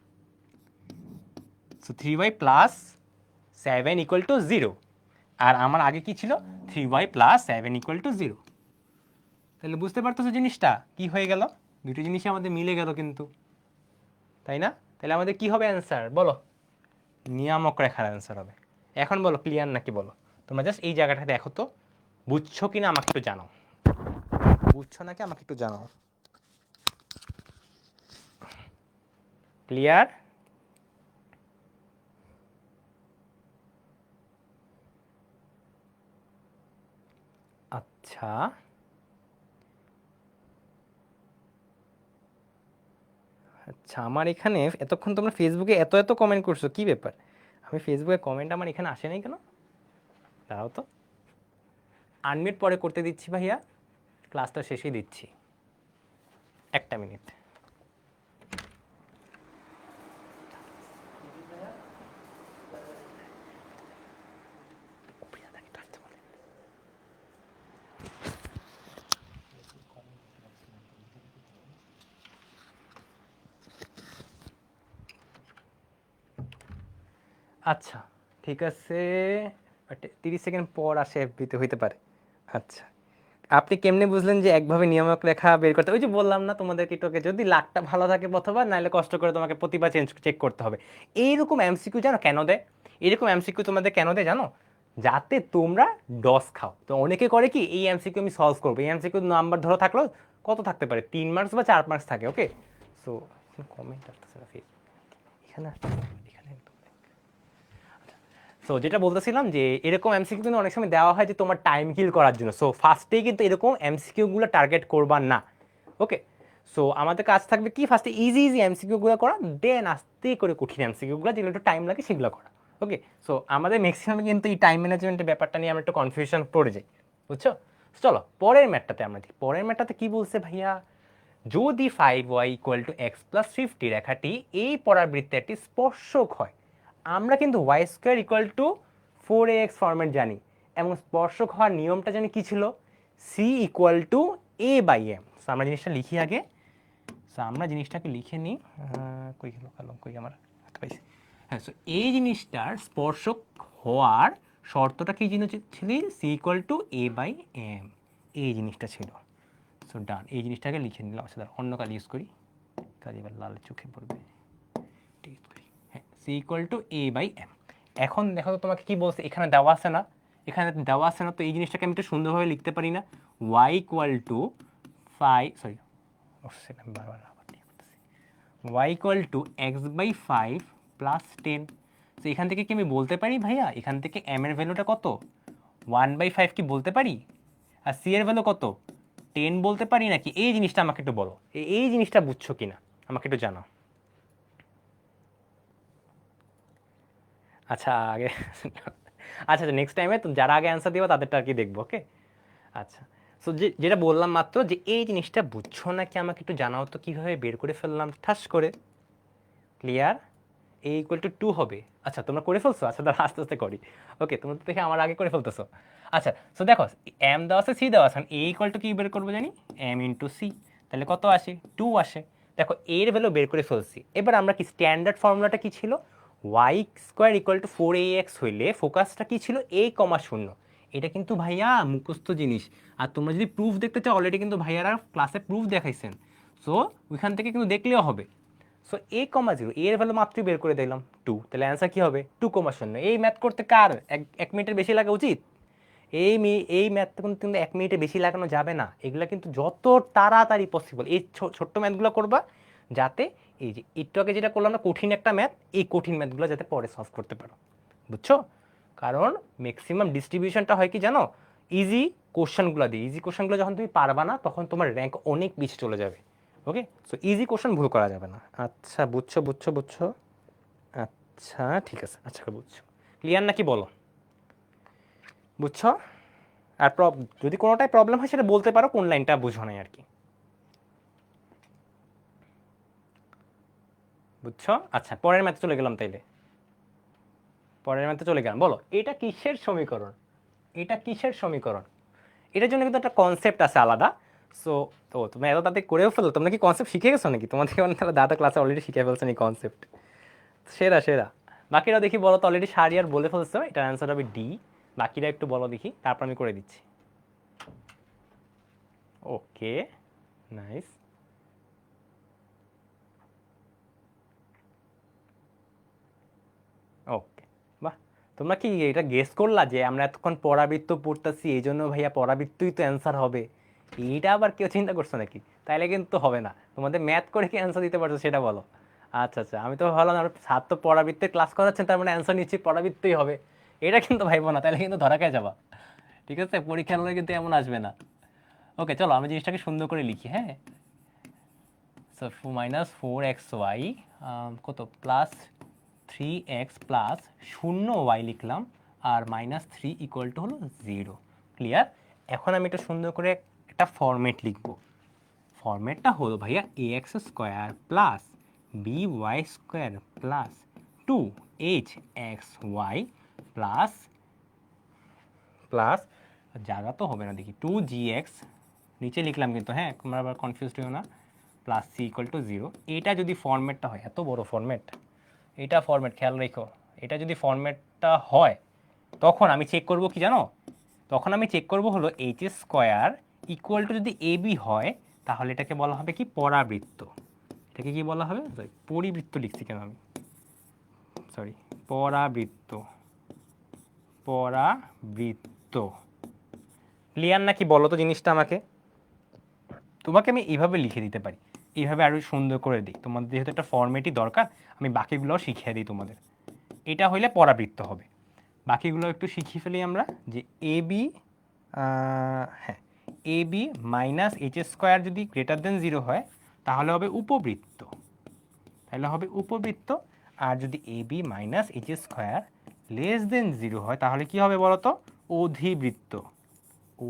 So 3y plus 7 equal to 0, আর আমার আগে কি ছিল? 3y plus 7 equal to 0। তাহলে বুঝতে পারতেছো জিনিসটা কি হয়ে গেল? দুটো জিনিসই আমাদের মিলে গেল কিন্তু, তাই না? তাহলে আমাদের কি হবে অ্যান্সার বলো? নিয়ামক রেখার অ্যান্সার হবে। এখন বলো ক্লিয়ার নাকি বলো? তোমরা জাস্ট এই জায়গাটা দেখো তো, বুঝছো কিনা আমাকে একটু জানাও। বুঝছো নাকি আমাকে একটু জানাও। ক্লিয়ার? আচ্ছা আচ্ছা, আমার এখানে এতক্ষণ তোমরা ফেসবুকে এত এত কমেন্ট করছো, কি ব্যাপার? আমি ফেসবুকে কমেন্ট আমার এখানে আসে নাই কেন? দাঁড়াও তো, আনমিউট পরে করতে দিচ্ছি ভাইয়া, ক্লাসটা শেষেই দিচ্ছি, একটা মিনিট। আচ্ছা ঠিক আছে, 30 সেকেন্ড পর আসে এফবিতে হইতে পারে। আচ্ছা আপনি কেমনে বুঝলেন যে একভাবে নিয়ামক রেখা বের করতে? ওই যে বললাম না তোমাদেরকে একটু যদি লাকটা ভালো থাকে প্রথমবার, নাহলে কষ্ট করে তোমাকে প্রতিবার চেক করতে হবে। এইরকম এমসিকিউ জানো কেন দেয়? এরকম এমসিকিউ তোমাদের কেন দেয় জানো? যাতে তোমরা ডস খাও। তো অনেকে করে কি, এই এমসিকিউ আমি সলভ করবো, এই এমসিকিউ নাম্বার ধরো থাকলো কত থাকতে পারে, 3 মার্কস বা 4 মার্কস থাকে। ওকে, সো কমেন্ট আসতেছে না এখানে এখানে সো যেটা বলতেছিলাম যে এরকম এমসিকিউ কিন্তু অনেক সময় দেওয়া হয় যে তোমার টাইম কিল করার জন্য। সো ফার্স্টেই কিন্তু এরকম এমসিকিউগুলো টার্গেট করবা না। ওকে, সো আমাদের কাজ থাকবে কি, ফার্স্টে ইজি ইজি এমসিকিউগুলো করা, দেন আস্তে করে কঠিন এমসিকিউগুলো যেগুলো একটু টাইম লাগে সেগুলো করা। ওকে, সো আমাদের ম্যাক্সিমাম কিন্তু এই টাইম ম্যানেজমেন্টের ব্যাপারটা নিয়ে আমরা একটু কনফিউশন পড়ে যাই, বুঝছো? চলো পরের ম্যাটটাতে আমরা দেখি। পরের ম্যাটটাতে কি বলছে ভাইয়া, যদি 5y = x+50 রেখাটি এই পরাবৃত্তে একটি স্পর্শক হয়, আমরা কিন্তু y² = 4ax ফরম্যাট জানি, এবং স্পর্শক হওয়ার নিয়মটা জানি কি ছিল, c = a/m। সো আমরা জিনিসটা লিখি আগে। সো আমরা জিনিসটাকে লিখে নিই, কই গেল কলম, কই আমার পাইছি। হ্যাঁ, সো এই জিনিসটার স্পর্শক হওয়ার শর্তটা কি ছিল, c = a/m, এই জিনিসটা ছিল। সো ডান, এই জিনিসটাকে লিখে নিলাম। আচ্ছা অন্য কাজ ইউজ করি, কাজ এবার লাল চোখে পড়বে। হ্যাঁ, c = a/m। এখন দেখো তো তোমাকে কি বলছে, এখানে দেওয়া আছে না, এখানে দেওয়া আছে না, তো এই জিনিসটাকে আমি একটু সুন্দরভাবে লিখতে পারি না, y = 5, সরি আমি বারবার y = x/5 + 10। তো এখান থেকে কি আমি বলতে পারি ভাইয়া, এখান থেকে m এর ভ্যালুটা কত, 1/5 কি বলতে পারি, আর c এর ভ্যালু কত, 10 বলতে পারি নাকি? এই জিনিসটা আমাকে একটু বলো, এই জিনিসটা বুঝছো কিনা আমাকে একটু জানাও। আচ্ছা আগে আচ্ছা নেক্সট টাইমে যারা আগে অ্যান্সার দিবা তাদেরটা আর কি দেখবো। ওকে, আচ্ছা। সো যেটা বললাম মাত্র, যে এই জিনিসটা বুঝছো নাকি আমাকে একটু জানাও তো, কীভাবে বের করে ফেললাম ঠাস করে। ক্লিয়ার? a = 2 হবে। আচ্ছা তোমরা করে ফেলছো? আচ্ছা দাঁড়া আস্তে আস্তে করি। ওকে, তোমরা তো দেখে আমার আগে করে ফেলতেছো। আচ্ছা সো দেখো, m দেওয়া আছে, c দেওয়া আছে, a = কি বের করবো জানি, m × c, তাহলে কত আসে, 2 আসে। দেখো এর ভ্যালু বের করে ফেলছি। এবার আমরা কি স্ট্যান্ডার্ড ফর্মুলাটা কি ছিল, y² = 4ax হইলে ফোকাসটা কি ছিল, a, 0। এটা কিন্তু ভাইয়া মুখস্থ জিনিস, আর তোমরা যদি প্রুফ দেখতে চাও অলরেডি কিন্তু ভাইয়ারা ক্লাসে প্রুফ দেখাইছেন। সো ওইখান থেকে কিন্তু দেখলেও হবে। সো a, 0 এর ভ্যালু মাত্রই বের করে দিলাম 2, তাহলে অ্যান্সার কি হবে, 2, 0। এই ম্যাথ করতে কার 1 মিনিটের বেশি লাগা উচিত? এই ম্যাথ কিন্তু 1 মিনিটের বেশি লাগানো যাবে না। এগুলো কিন্তু যত তাড়াতাড়ি পসিবল এই ছোট্ট ম্যাথগুলো করবা, যাতে এই যে একটু আগে যেটা করলাম না কঠিন একটা ম্যাথ, এই কঠিন ম্যাথগুলো যাতে পরে সলভ করতে পারো, বুঝছো? কারণ ম্যাক্সিমাম ডিস্ট্রিবিউশনটা হয় কি জানো, ইজি কোশ্চেনগুলো দিয়ে। ইজি কোশ্চেনগুলো যখন তুমি পারবা না, তখন তোমার র্যাঙ্ক অনেক বেশি চলে যাবে। ওকে, সো ইজি কোশ্চেন ভুল করা যাবে না। আচ্ছা বুঝছো বুঝছো বুঝছো, আচ্ছা ঠিক আছে, আচ্ছা বুঝছো, ক্লিয়ার নাকি বলো, বুঝছো? আর যদি কোনোটাই প্রবলেম হয় সেটা বলতে পারো, কোন লাইনটা বুঝো নাই আর কি, বুঝছো? আচ্ছা পরের ম্যাথে চলে গেলাম তাইলে, পরের ম্যাথে চলে গেলাম। বলো এটা কিসের সমীকরণ, এটা কিসের সমীকরণ? এটার জন্য কিন্তু একটা কনসেপ্ট আছে আলাদা। সো তো তুমি এত তাড়াতাড়ি করেও ফেলো, তোমরা কি কনসেপ্ট শিখে গেছো নাকি? তোমাদেরকে মানে তাহলে দাদা ক্লাসে অলরেডি শিখে ফেলছেন এই কনসেপ্ট। সেরা সেরা। বাকিরা দেখি বলো তো, অলরেডি শাহরিয়ার বলে ফেলছো এটার অ্যান্সার হবে ডি। বাকিরা একটু বলো দেখি, তারপর আমি করে দিচ্ছি। ওকে, নাইস। ওকে, বাহ। তোমরা কি এটা গেস করলা যে আমরা এতক্ষণ পরাবৃত্ত পড়তেছি এই জন্য ভাইয়া পরাবৃত্তই তো অ্যান্সার হবে? এইটা আবার কেউ চিন্তা করছো নাকি? তাইলে কিন্তু হবে না। তোমাদের ম্যাথ করে কি অ্যান্সার দিতে পারছো সেটা বলো। আচ্ছা আচ্ছা, আমি তো ভাবলাম আমরা ছাত্র পরাবৃত্তের ক্লাস করাচ্ছেন, তার মানে অ্যান্সার নিচ্ছি পরাবৃত্তই হবে। এটা কিন্তু ভাইবো না, তাহলে কিন্তু ধরা খেয়ে যাবা। ঠিক আছে, পরীক্ষার হলে কিন্তু এমন আসবে না। ওকে চলো আমি জিনিসটাকে সুন্দর করে লিখি। হ্যাঁ, সো -4xy কত প্লাস 3x প্লাস 0y লিখলাম, আর -3 = হলো 0। ক্লিয়ার? এখন আমি এটা সুন্দর করে একটা ফরম্যাট লিখব। ফরম্যাটটা হলো ভাইয়া ax² plus by² plus 2hxy plus plus জায়গা তো হবে না দেখি 2gx, নিচে লিখলাম কিন্তু, হ্যাঁ তোমরা আবার কনফিউজড হও না, প্লাস c = 0। এটা যদি ফরম্যাটটা হয়, এত বড় ফরম্যাট, এটা ফরম্যাট খেয়াল রেখো, এটা যদি ফরম্যাটটা হয় তখন আমি চেক করব কি জানো, তখন আমি চেক করব হলো এইচ স্কোয়ার ইকুয়াল টু যদি এ বি হয় তাহলে এটাকে বলা হবে কি পরাবৃত্ত। এটাকে কি বলা হবে, সরি পরিবৃত্ত লিখছি কেন আমি, সরি পরাবৃত্ত, পরাবৃত্ত। ক্লিয়ার নাকি বলো তো জিনিসটা আমাকে? তোমাকে আমি এইভাবে লিখে দিতে পারি, এইভাবে আরও সুন্দর করে দিই, তোমাদের যেহেতু একটা ফর্মেটই দরকার আমি বাকিগুলোও শিখিয়ে দিই তোমাদের। এটা হইলে পরাবৃত্ত হবে, বাকিগুলো একটু শিখিয়ে ফেলি আমরা যে এ বি, হ্যাঁ এ বি মাইনাস এইচ স্কোয়ার যদি গ্রেটার দেন 0 হয় তাহলে হবে উপবৃত্ত, তাহলে হবে উপবৃত্ত। আর যদি a b minus h square less than 0 হয় তাহলে কি হবে বলো তো, অধিবৃত্ত,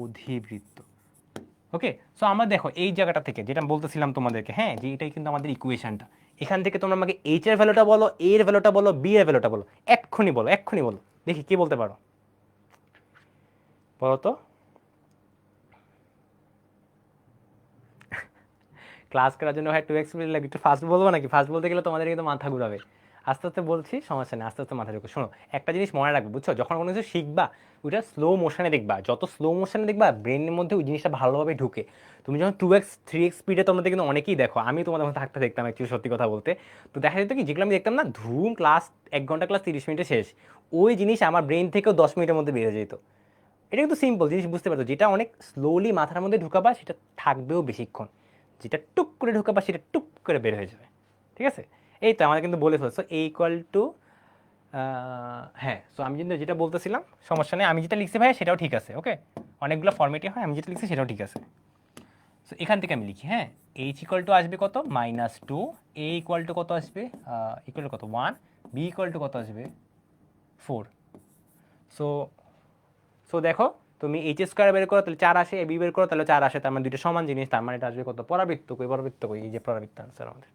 অধিবৃত্ত। ওকে, সো আমরা দেখো এই জায়গাটা থেকে যেটা বলতেছিলাম তোমাদেরকে, হ্যাঁ যে এটাই কিন্তু আমাদের ইকুয়েশনটা। এখান থেকে তোমরা আমাকে এইচ এর ভ্যালুটা বলো, এ এর ভ্যালুটা বলো, বি এর ভ্যালুটা বলো, এক্ষুনি বলো, এক্ষুনি বলো, দেখি কি বলতে পারো বলো তো। ক্লাস করার জন্য ভাই 2x লাগে, একটু ফাস্ট বলবো নাকি? ফাস্ট বলতে গেলে তোমাদের কিন্তু মাথা ঘুরাবে। আস্তে আস্তে বলছি, সমস্যা নেই, আস্তে আস্তে মাথা ঢুকো। শোনো, একটা জিনিস মনে রাখবে, বুঝছো, যখন কোনো কিছু শিখবা ওইটা স্লো মোশনে দেখবা, যত স্লো মোশনে দেখবা ব্রেনের মধ্যে ওই জিনিসটা ভালোভাবে ঢুকে। তুমি যখন 2x 3x স্পিডে তোমাদের কিন্তু অনেকেই দেখো, আমি তোমাদের মধ্যে থাকতে দেখতাম অ্যাকচুয়ালি, সত্যি কথা বলতে। তো দেখা যেত কি, যেগুলো আমি দেখতাম না ধুম ক্লাস 1 ঘন্টা ক্লাস 30 মিনিটে শেষ, ওই জিনিস আমার ব্রেন থেকেও 10 মিনিটের মধ্যে বেরিয়ে যেত। এটা কিন্তু সিম্পল জিনিস, বুঝতে পারছো, যেটা অনেক স্লোলি মাথার মধ্যে ঢুকাবা সেটা থাকবেও বেশিক্ষণ, যেটা টুক করে ঢুকাবা সেটা টুক করে বের হয়ে যাবে। ঠিক আছে, এই তো আমাদের কিন্তু বলে ফেলছো এ ইকুয়াল টু, হ্যাঁ। সো আমি কিন্তু যেটা বলতেছিলাম, সমস্যা নেই, আমি যেটা লিখছি ভাই সেটাও ঠিক আছে। ওকে, অনেকগুলো ফর্মেটই হয়, আমি যেটা লিখছি সেটাও ঠিক আছে। সো এখান থেকে আমি লিখি, হ্যাঁ এইচ ইকুয়াল টু আসবে কত, -2, এ ইকুয়াল টু কত আসবে, ইকুয়াল টু কত 1, বি ইকুয়াল টু কত আসবে 4। সো সো দেখো, তুমি এইচ স্কোয়ার বের করো তাহলে 4 আসে, বি বের করো তাহলে 4 আসে, তার মানে দুটো সমান জিনিস, তার মানে এটা আসবে কত, পরাবৃত্ত। কই পরাবৃত্ত কই, এই যে পরাবৃত্ত আনসার আমাদের।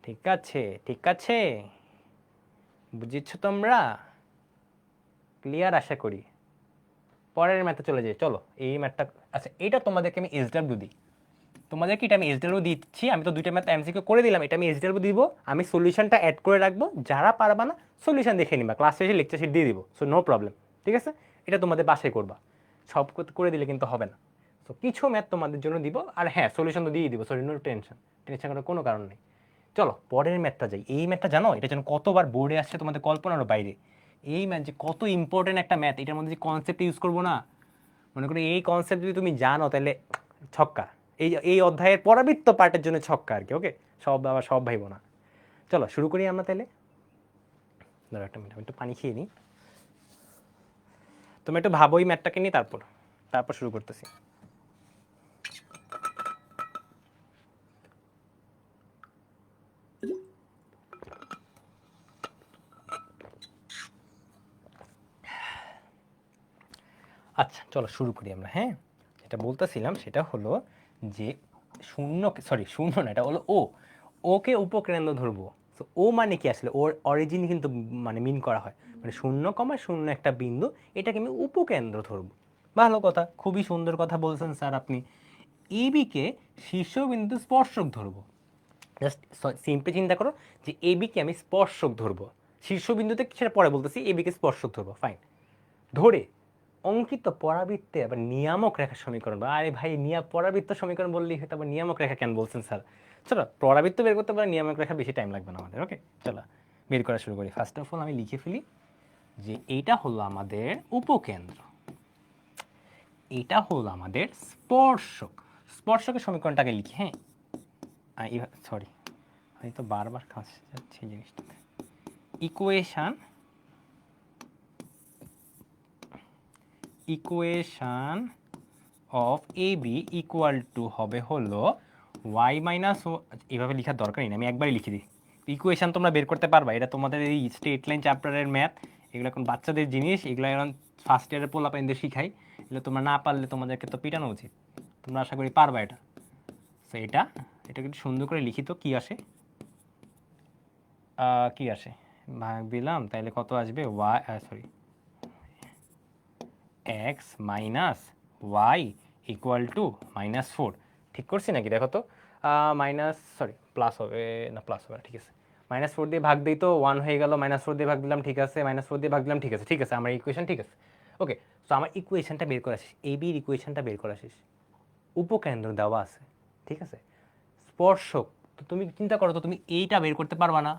ঠিক আছে, ঠিক আছে, বুঝেছো তোমরা? ক্লিয়ার আশা করি। পরের ম্যাথে চলে যাই, চলো এই ম্যাথটা। আচ্ছা, এটা তোমাদেরকে আমি এসডাব্লিউ দিই, তোমাদেরকে এটা আমি এসডাব্লিউ দিচ্ছি, আমি তো দুইটা ম্যাথ এমসিকিউ করে দিলাম, এটা আমি এসডাব্লিউ দিব, আমি সলিউশনটা অ্যাড করে রাখবো, যারা পারবা না সলিউশন দেখে নিবা, ক্লাস শেষে লেকচার শিট দিয়ে দিব, সো নো প্রবলেম। ঠিক আছে, এটা তোমাদের বাসায় করবা, সব করে দিলে কিন্তু হবে না। তো কিছু ম্যাথ তোমাদের জন্য দিব, আর হ্যাঁ সলিউশন তো দিয়ে দিব, সরি নো টেনশন, টেনশন করার কোনো কারণ নেই। চলো পরের ম্যাথটা যাই। এই ম্যাথটা জানো, এটা যেন কতবার বোর্ডে আসছে তোমাদের কল্পনারও বাইরে। এই ম্যাথ যে কত ইম্পর্টেন্ট একটা ম্যাথ, এটার মধ্যে যে কনসেপ্ট ইউজ করবো না, মনে করি এই কনসেপ্ট যদি তুমি জানো তাহলে ছক্কা। এই এই অধ্যায়ের পরাবৃত্ত পার্টের জন্য ছক্কা আর কি। ওকে, সব আবার সব ভাইব না। চলো শুরু করি আমরা তাহলে। ধরো একটা মিনিট, আমি একটু পানি খেয়ে নিই। তুমি একটু ভাবো এই ম্যাথটাকে নিয়ে, তারপর তারপর শুরু করতেছি। আচ্ছা চলো শুরু করি আমরা। হ্যাঁ, যেটা বলতেছিলাম সেটা হলো যে শূন্য, সরি শূন্য না, এটা হলো ও, ওকে উপকেন্দ্র ধরবো। তো ও মানে কি, আসলে ওর অরিজিন কিন্তু মানে মিন করা হয় মানে 0,0 একটা বিন্দু, এটাকে আমি উপকেন্দ্র ধরবো। ভালো কথা, খুবই সুন্দর কথা বলছেন স্যার আপনি। এবিকে শীর্ষবিন্দু স্পর্শক ধরবো। জাস্ট সিম্পলি চিন্তা করো যে এবিকে আমি স্পর্শক ধরবো, শীর্ষবিন্দুতে সেটা পরে বলতেছি, এবিকে স্পর্শক ধরবো, ফাইন। ধরে অঙ্কিত পরাবৃত্তে আবার নিয়ামক রেখা সমীকরণ, আরে ভাই পরাবৃত্ত সমীকরণ বললেই হয়তো, আবার নিয়ামক রেখা কেন বলছেন স্যার? চলো পরাবৃত্ত বের করতে পারে, নিয়ামক রেখা বেশি টাইম লাগবে না আমাদের। ওকে চলো বের করা শুরু করি। ফার্স্ট অফ অল আমি লিখে ফেলি যে এইটা হলো আমাদের উপকেন্দ্র, এটা হলো আমাদের স্পর্শক। স্পর্শকের সমীকরণটাকে লিখি, হ্যাঁ সরি আমি তো বারবার কাছে যাচ্ছি জিনিসটাতে। Equation equation of A B equal to হবে হলো ওয়াই মাইনাস, এভাবে লেখার দরকারই নেই, আমি একবারই লিখে দিই। ইকুয়েশন তোমরা বের করতে পারবা, এটা তোমাদের এই স্ট্রেট লাইন চ্যাপ্টারের ম্যাথ, এগুলো এখন বাচ্চাদের জিনিস, এগুলো এখন ফার্স্ট ইয়ারের পোলাপাইনদের শিখাই, এগুলো তোমরা না পারলে তোমাদেরকে তো পিটানো উচিত, তোমরা আশা করি পারবা এটা। তো এটা কিন্তু সুন্দর করে লিখিত কি আসে, কি আসে ভাগ দিলাম, তাহলে কত আসবে, y sorry x minus y equal to -4। ঠিক করছি নাকি দেখো তো, মাইনাস সরি প্লাস হবে না, প্লাস হবে না, ঠিক আছে -4 দিয়ে ভাগ দিই তো 1 হয়ে গেল, -4 দিয়ে ভাগ দিলাম ঠিক আছে, -4 দিয়ে ভাগ দিলাম ঠিক আছে, ঠিক আছে, আমার ইকুয়েশন ঠিক আছে। ওকে, সো আমার ইকুয়েশনটা বের করা শেষ, এ বির ইকুয়েশনটা বের করা শেষ। উপকেন্দ্র দেওয়া আছে, ঠিক আছে। স্পর্শক, তো তুমি চিন্তা করো তো, তুমি এইটা বের করতে পারবা না,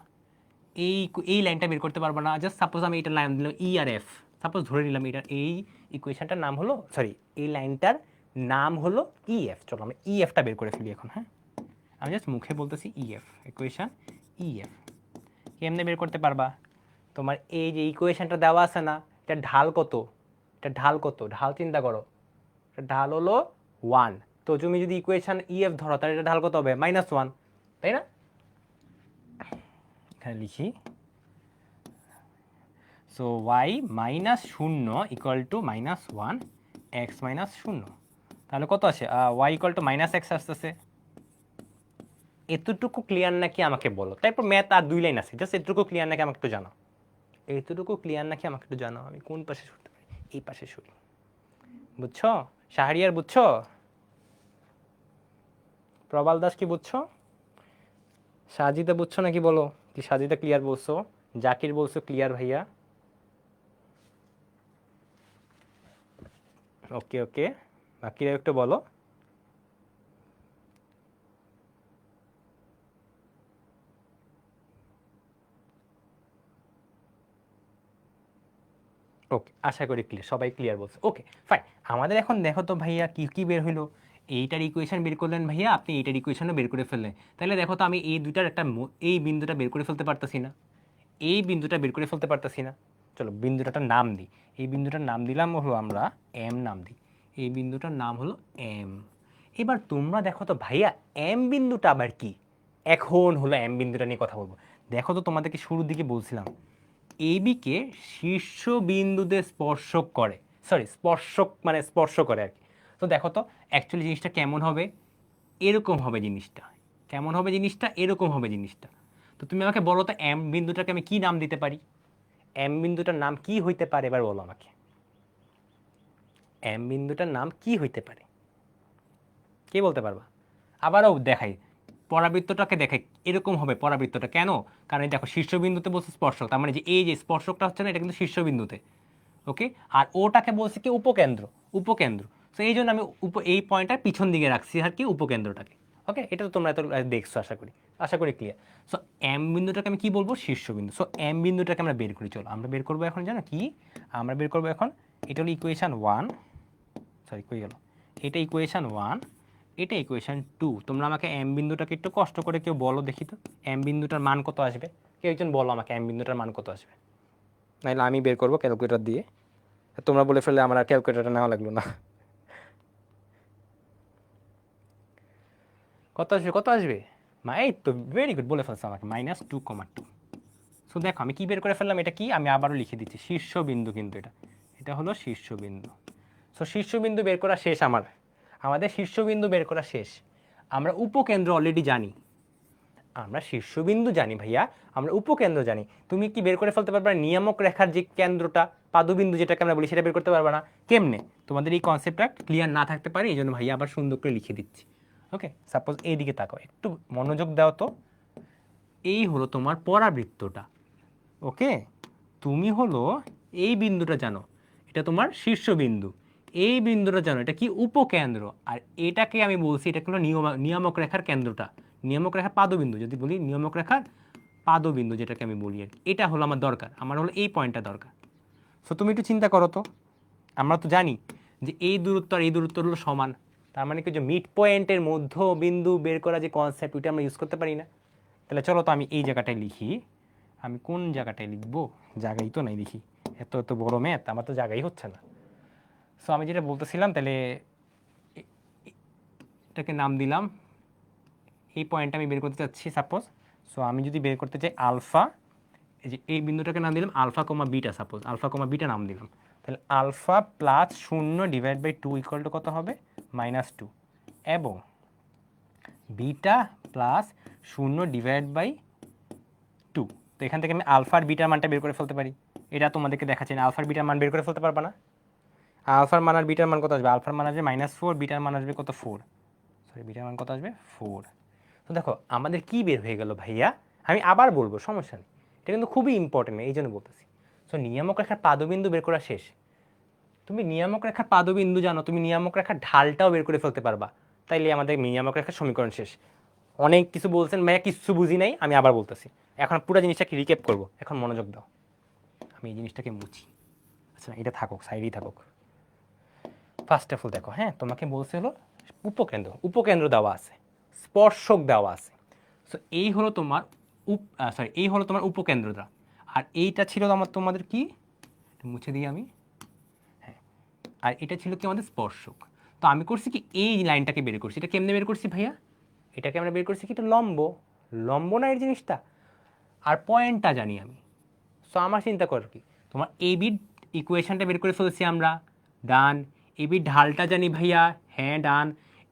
এই লাইনটা বের করতে পারবা না। জাস্ট সাপোজ আমি এটা লাইন দিলাম ই আর এফ, সাপোজ ধরে নিলাম এটা, এই ইকুয়েশনটার নাম হলো, সরি, এই লাইনটার নাম হলো ই এফ। চলো আমরা ই এফটা বের করে ফেলি এখন। হ্যাঁ, আমি জাস্ট মুখে বলতেছি E F, equation E F কেমনে বের করতে পারবা? তোমার এই যে ইকুয়েশনটা দেওয়া আছে না, এটা ঢাল কত, এটা ঢাল কত, ঢাল চিন্তা করো, এটা ঢাল হলো 1। তো তুমি যদি ইকুয়েশন ই এফ ধরো তাহলে এটা ঢাল কত হবে? -1, তাই না? এখানে লিখি, so y -0 equal to -1 x -0, তাহলে কত আসে? ওয়াই ইকুয়াল টু -x আসতেছে। এতটুকু ক্লিয়ার নাকি আমাকে বলো, তারপর ম্যাথ আর 2 লাইন আছে, জাস্ট এতটুকু ক্লিয়ার নাকি আমাকে একটু জানাও, এতটুকু ক্লিয়ার নাকি আমাকে একটু জানাও। আমি কোন পাশে সরতে পারি? এই পাশে সরি, বুঝছো? শাহরিয়ার বুঝছো? প্রবাল দাস কি বুঝছো? সাজিদা বুঝছো নাকি বলো? কি সাজিদা ক্লিয়ার বলছো? জাকির বলছো ক্লিয়ার ভাইয়া। ওকে ওকে, বাকিরা একটু বলো। ওকে, আশা করি ক্লিয়ার, সবাই ক্লিয়ার বলছে। ওকে ফাইন, আমাদের এখন দেখো তো ভাইয়া কি কি বের হইলো। এইটার ইকুয়েশন বের করলেন ভাইয়া আপনি, এইটার ইকুয়েশনও বের করে ফেললেন। তাহলে দেখো তো আমি এই দুইটার একটা এই বিন্দুটা বের করে ফেলতে পারতেছি না, এই বিন্দুটা বের করে ফেলতে পারতেছি না। চলো বিন্দুটার নাম দিই, এই বিন্দুটার নাম দিলাম হলো আমরা এম নাম দিই, এই বিন্দুটার নাম হলো এম। এবার তোমরা দেখো তো ভাইয়া এম বিন্দুটা আবার কি? এখন হলো এম বিন্দুটা নিয়ে কথা বলবো। দেখো তো তোমাদেরকে শুরুর দিকে বলছিলাম এবিকে শীর্ষবিন্দুতে স্পর্শক করে, সরি স্পর্শক মানে স্পর্শ করে আর কি। তো দেখো তো অ্যাকচুয়ালি জিনিসটা কেমন হবে, এরকম হবে জিনিসটা, কেমন হবে জিনিসটা, এরকম হবে জিনিসটা। তো তুমি আমাকে বলো তো এম বিন্দুটাকে আমি কি নাম দিতে পারি? এম বিন্দুটার নাম কি হইতে পারে এবার বলো আমাকে, এম বিন্দুটার নাম কি হইতে পারে? কে বলতে পারবা? আবারও দেখাই, পরাবৃত্তটাকে দেখাই, এরকম হবে পরাবৃত্তটা। কেন? কারণ এই দেখো শীর্ষবিন্দুতে বলছে স্পর্শক, তার মানে যে এই যে স্পর্শকটা হচ্ছে না, এটা কিন্তু শীর্ষবিন্দুতে। ওকে, আর ওটাকে বলছে কি উপকেন্দ্র, উপকেন্দ্র। তো এই জন্য আমি এই পয়েন্টটার পিছন দিকে রাখছি আর কি উপকেন্দ্রটাকে। ওকে, এটা তো তোমরা এত দেখছো আশা করি, আশা করি ক্লিয়ার। সো এম বিন্দুটাকে আমি কি বলবো? শীর্ষবিন্দু। সো এম বিন্দুটাকে আমরা বের করি, চলো আমরা বের করবো এখন, জানো কি আমরা বের করবো এখন? এটা হলো ইকুয়েশন 1, সরি কই গেল, এটা ইকুয়েশন 1, এটা ইকুয়েশন 2। তোমরা আমাকে এম বিন্দুটাকে একটু কষ্ট করে কেউ বলো দেখি তো, এম বিন্দুটার মান কত আসবে? কেউ একজন বলো আমাকে এম বিন্দুটার মান কত আসবে, নাহলে আমি বের করবো ক্যালকুলেটর দিয়ে। তোমরা বলে ফেললে আমার আর ক্যালকুলেটরটা নেওয়া লাগলো না। কত আসবে, কত আসবে? এই তো ভেরি গুড, বলে ফেলছো আমাকে, -2,2। সো দেখো আমি কি বের করে ফেললাম, এটা কি আমি আবারও লিখে দিচ্ছি, শীর্ষবিন্দু কিন্তু এটা, এটা হলো শীর্ষবিন্দু। সো শীর্ষবিন্দু বের করা শেষ আমার, আমাদের শীর্ষবিন্দু বের করা শেষ। আমরা উপকেন্দ্র অলরেডি জানি, আমরা শীর্ষবিন্দু জানি ভাইয়া, আমরা উপকেন্দ্র জানি। তুমি কি বের করে ফেলতে পারবে নিয়ামক রেখার যে কেন্দ্রটা, পাদবিন্দু যেটাকে আমরা বলি, সেটা বের করতে পারবে না? কেমনে? তোমাদের এই কনসেপ্টটা ক্লিয়ার না থাকতে পারে, এই জন্য ভাইয়া আবার সুন্দর করে লিখে দিচ্ছি। ওকে, সাপোজ এইদিকে তাকাও, একটু মনোযোগ দাও তো। এই হলো তোমার পরাবৃত্তটা। ওকে, তুমি হলো এই বিন্দুটা জানো, এটা তোমার শীর্ষবিন্দু। এই বিন্দুটা জানো এটা কি উপকেন্দ্র, আর এটাকে আমি বলছি এটা হলো নিয়ামক রেখার কেন্দ্রটা, নিয়ামক রেখার পাদবিন্দু, যদি বলি নিয়ামক রেখার পাদবিন্দু যেটাকে আমি বলি আর কি। এটা হলো আমার দরকার, আমার হলো এই পয়েন্টটা দরকার। সো তুমি একটু চিন্তা করো তো, আমরা তো জানি যে এই দূরত্ব আর এই দূরত্ব হলো সমান, তার মানে কি যে মিড পয়েন্টের মধ্য বিন্দু বের করা যে কনসেপ্ট, ওইটা আমরা ইউজ করতে পারি না? তাহলে চলো তো আমি এই জায়গাটায় লিখি, আমি কোন জায়গাটায় লিখবো, জায়গাই তো নাই লিখি, এত এত বড় ম্যাথ আমার তো জায়গাই হচ্ছে না। সো আমি যেটা বলতেছিলাম, তাহলে এটাকে নাম দিলাম, এই পয়েন্টটা আমি বের করতে চাচ্ছি সাপোজ। সো আমি যদি বের করতে চাই আলফা, এই যে এই বিন্দুটাকে নাম দিলাম alpha comma beta, suppose alpha comma beta নাম দিলাম। তাহলে আলফা প্লাস 0/2 ইকুয়াল টু কত হবে? -2, এবং বিটা প্লাস 0/2। তো এখান থেকে আমি আলফার বিটার মানটা বের করে ফেলতে পারি। এটা তোমাদেরকে দেখাচ্ছি না, আলফার বিটার মান বের করে ফেলতে পারবা না? আলফার মান আর বিটার মান কত আসবে? আলফার মান আসবে -4, বিটার মান আসবে কত? 4। সরি, বিটার মান কত আসবে? 4। তো দেখো আমাদের কি বের হয়ে গেল ভাইয়া, আমি আবার বলবো, সমস্যা নেই, এটা কিন্তু খুবই ইম্পর্টেন্ট, এই জন্য বলতেছি। সো নিয়ামক রেখার পাদবিন্দু বের করা শেষ। তুমি নিয়ামক রেখার পাদবিন্দু জানো, তুমি নিয়ামক রেখার ঢালটাও বের করে ফেলতে পারবা, তাইলে আমাদের নিয়ামক রেখার সমীকরণ শেষ। অনেক কিছু বলছেন ভাইয়া, কিছু বুঝি নাই, আমি আবার বলতেছি। এখন পুরো জিনিসটাকে রিক্যাপ করবো, এখন মনোযোগ দাও। আমি এই জিনিসটাকে মুছি। আচ্ছা এটা থাকুক, সাইডেই থাকুক। ফার্স্ট অফ অল দেখো, হ্যাঁ তোমাকে বলছে হলো উপকেন্দ্র, উপকেন্দ্র দেওয়া আছে, স্পর্শক দেওয়া আছে। সো এই হলো তোমার এই হলো তোমার উপকেন্দ্রটা, আর এইটা ছিল তোমাদের কি, মুছে দিই আমি, হ্যাঁ, আর এটা ছিল কি আমাদের স্পর্শক। তো আমি করছি কি, এই লাইনটাকে বের করছি। এটা কেমনে বের করছি ভাইয়া, এটাকে আমরা বের করছি কি, এটা লম্ব, লম্ব না এর জিনিসটা, আর পয়েন্টটা জানি আমি। সো আমার চিন্তা কর কি, তোমার এবির ইকুয়েশনটা বের করে ফেলছি আমরা, ডান। এবির ঢালটা জানি ভাইয়া, হ্যাঁ ডান।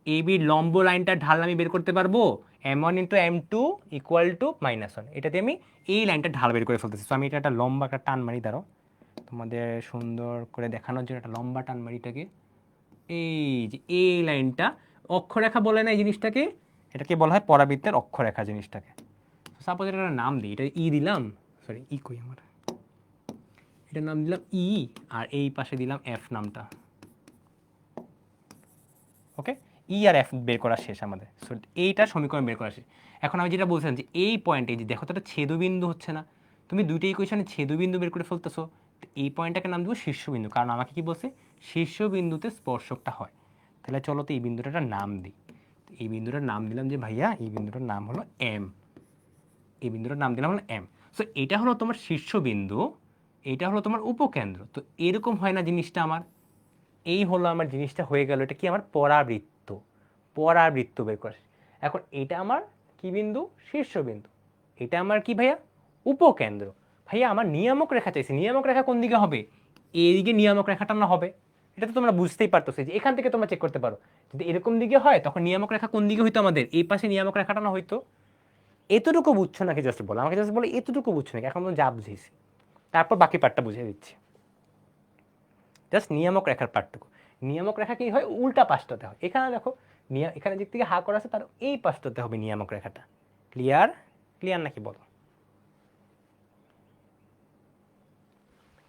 এবির লম্ব লাইনটার ঢাল আমি বের করতে পারবো, m1 into m2 equal to -1। এটাতে আমি এই লাইনটা ঢাল বের করে ফেলতেছি। সো আমি এটা একটা লম্বা একটা টান মারি, দাঁড়ো তোমাদের সুন্দর করে দেখানোর জন্য একটা লম্বা টান মারিটাকে, এই যে এই লাইনটা অক্ষরেখা বলে না এই জিনিসটাকে, এটাকে বলা হয় পরাবৃত্তের অক্ষরেখা জিনিসটাকে। সাপোজ এটা একটা নাম দিই, এটা ই দিলাম, সরি ই কই আমার, এটার নাম দিলাম ই, আর এই পাশে দিলাম এফ নামটা। ওকে, ই আর এফ বের করা শেষ আমাদের। সো এইটা সমীকরণ বের করা শেষ। এখন আমি যেটা বলছিলাম যে এই পয়েন্টে যে দেখো তো একটা ছেদবিন্দু হচ্ছে না, তুমি দুইটা ইকুয়েশনে ছেদবিন্দু বের করে ফেলতেছো, এই পয়েন্টটাকে নাম দেবো শীর্ষবিন্দু, কারণ আমাকে কি বলছে, শীর্ষবিন্দুতে স্পর্শকটা হয়। তাহলে চলো তো এই বিন্দুটার নাম দিই। এই বিন্দুটার নাম দিলাম যে ভাইয়া, এই বিন্দুটার নাম হলো এম, এই বিন্দুটার নাম দিলাম হলো এম। সো এটা হলো তোমার শীর্ষবিন্দু, এটা হলো তোমার উপকেন্দ্র। তো এরকম হয় না জিনিসটা আমার, এই হলো আমার জিনিসটা হয়ে গেল, এটা কি আমার পরাবৃত্ত, পরাবৃত্ত বের করে। এখন এটা আমার কি বিন্দু, শীর্ষবিন্দু, এটা আমার কি ভাইয়া, উপকেন্দ্র। ভাইয়া আমার নিয়ামক রেখা চাইছি, নিয়ামক রেখা কোন দিকে হবে, এইদিকে নিয়ামক রেখাটা না হবে, এটা তো তোমরা বুঝতেই পারতেছো, যে এখান থেকে তোমরা চেক করতে পারো, যদি এরকম দিকে হয় তখন নিয়ামক রেখা কোন দিকে হইতো, আমাদের এই পাশে নিয়ামক রেখাটা না হইতো। এতটুকু বুঝছো নাকি, জাস্ট বলো আমাকে, জাস্ট বলো এতটুকু বুঝছো নাকি, এখন যা বুঝেছি তারপর বাকি পার্টটা বুঝিয়ে দিচ্ছি। জাস্ট নিয়ামক রেখার পার্টটুকু, নিয়ামক রেখা কি হয়, উল্টা পাশটাতে হয়। এখানে দেখো, এখানে দিক থেকে হা করা আছে, তার এই পাশটাতে হবে নিয়ামক রেখাটা। ক্লিয়ার, ক্লিয়ার নাকি বলো,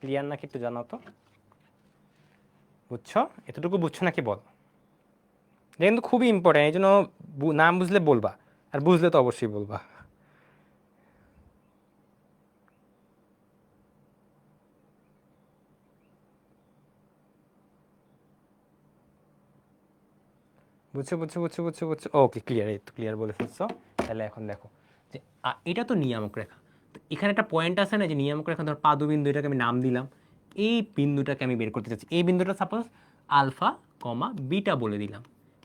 ক্লিয়ার নাকি একটু জানাও তো, বুঝছো, এতটুকু বুঝছো নাকি বলো। এটা কিন্তু খুবই ইম্পর্টেন্ট, এই জন্য নাম বুঝলে বলবা, আর বুঝলে তো অবশ্যই বলবা। বুঝছো বুঝছো বুঝছো বুঝছো বুঝছো, ওকে ক্লিয়ার, এই তো ক্লিয়ার বলে ফেলছো। তাহলে এখন দেখো যে এটা তো নিয়ামক রেখা, তো এখানে একটা পয়েন্ট আছে না যে নিয়ামক রেখা, ধর পাদবিন্দু, এটাকে আমি নাম দিলাম, এই বিন্দুটাকে আমি বের করতে চাচ্ছি। এই বিন্দুটা সাপোজ আলফা কমা বিটা বলে দিলাম,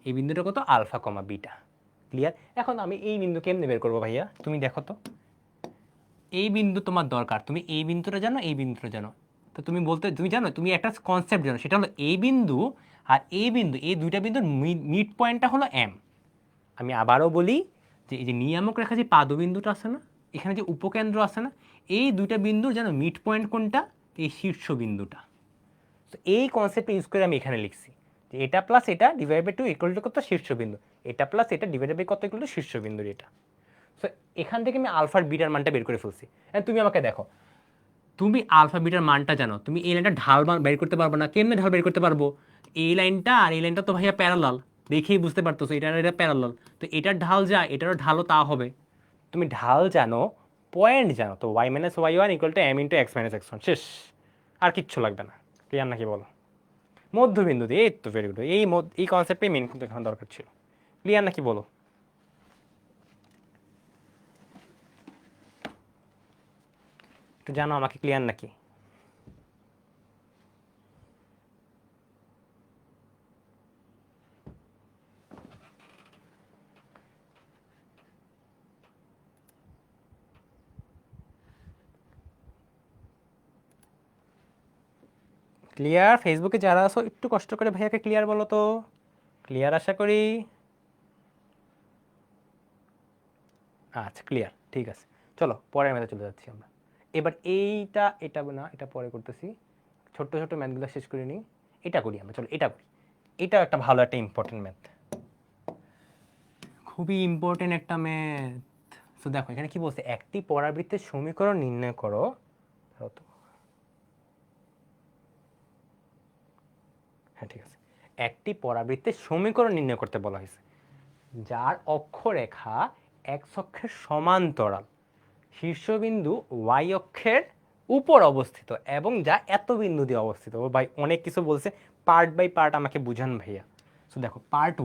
এই বিন্দুটা কত, আলফা কমা বিটা। ক্লিয়ার। এখন আমি এই বিন্দু কেমনে বের করবো ভাইয়া, তুমি দেখো তো, এই বিন্দু তোমার দরকার, তুমি এই বিন্দুটা জানো, এই বিন্দুটা জানো, তো তুমি বলতে, তুমি জানো, তুমি একটা কনসেপ্ট জানো, সেটা হলো এই বিন্দু আর এই বিন্দু, এই দুইটা বিন্দুর মিড পয়েন্টটা হলো এম। আমি আবারও বলি যে এই যে নিয়ামক রেখা যে পাদবিন্দুটা আছে না, এখানে যে উপকেন্দ্র আছে না, এই দুইটা বিন্দুর যেন মিড পয়েন্ট কোনটা, এই শীর্ষ বিন্দুটা। তো এই কনসেপ্ট ইউজ করে আমি এখানে লিখছি যে এটা প্লাস এটা ডিভাইড বাই 2 ইকুয়াল টু কত, শীর্ষবিন্দু। এটা প্লাস এটা ডিভাইড বাই কত ইকুয়াল টু শীর্ষবিন্দুর এটা। সো এখান থেকে আমি আলফার বিটার মানটা বের করে ফেলছি। তুমি আমাকে দেখো, তুমি আলফা বিটার মানটা জানো, তুমি এই লাইনটা ঢাল বের করতে পারবো না, কেমনে ঢাল বের করতে পারবো, এই লাইনটা আর এই লাইনটা তো ভাইয়া প্যারালাল, দেখেই বুঝতে পারতেছো এটা এটা প্যারালাল, তো এটার ঢাল যা এটারও ঢালও তা হবে। তুমি ঢাল জানো, পয়েন্ট জানো, তো y minus y1 equal to m into x minus x1, শেষ, আর কিচ্ছু লাগবে না। ক্লিয়ার নাকি বলো, মধ্যবিন্দু দিয়ে, এই তো ভেরি গুড, এই কনসেপ্টে মেন কিন্তু এখানে দরকার ছিল। ক্লিয়ার নাকি বলো, একটু জানো আমাকে, ক্লিয়ার নাকি। ক্লিয়ার, ফেসবুকে যারা আছো একটু কষ্ট করে ভাইয়াকে ক্লিয়ার বলো তো, ক্লিয়ার আশা করি। আচ্ছা ক্লিয়ার, ঠিক আছে, চলো পরের ম্যাথে চলে যাচ্ছি আমরা। এবার এইটা, এটা না, এটা পরে করতেছি, ছোট্ট ছোট্ট ম্যাথগুলো শেষ করে নিই। এটা করি আমরা, চলো এটা করি। এটাও একটা ভালো একটা ইম্পর্টেন্ট ম্যাথ, খুবই ইম্পর্টেন্ট একটা ম্যাথ। সো দেখো এখানে কি বলছে, একটি পরাবৃত্তের সমীকরণ নির্ণয় করো। হ্যাঁ ঠিক আছে, একটি পরাবৃত্তের সমীকরণ নির্ণয় করতে বলা হয়েছে যার অক্ষরেখা এক্স অক্ষের সমান্তরাল, শীর্ষবিন্দু ওয়াই অক্ষের উপর অবস্থিত এবং যা এত বিন্দু দিয়ে অবস্থিত। ও ভাই অনেক কিছু বলছে, পার্ট বাই পার্ট আমাকে বুঝান ভাইয়া। সো দেখো পার্ট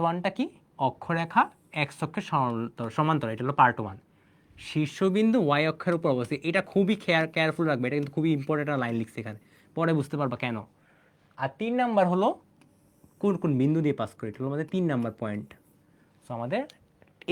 ওয়ানটা কি, অক্ষরেখা এক্স অক্ষের সমান্তরাল, এটা হলো পার্ট ওয়ান। শীর্ষবিন্দু ওয়াই অক্ষের উপর অবস্থিত, এটা খুবই কেয়ারফুল রাখবে, এটা কিন্তু খুবই ইম্পর্টেন্ট একটা লাইন লিখছে এখানে, পরে বুঝতে পারবা কেন। আর 3 নাম্বার হলো কোন কোন বিন্দু দিয়ে পাস করে, এটা হলো আমাদের 3 নাম্বার পয়েন্ট। সো আমাদের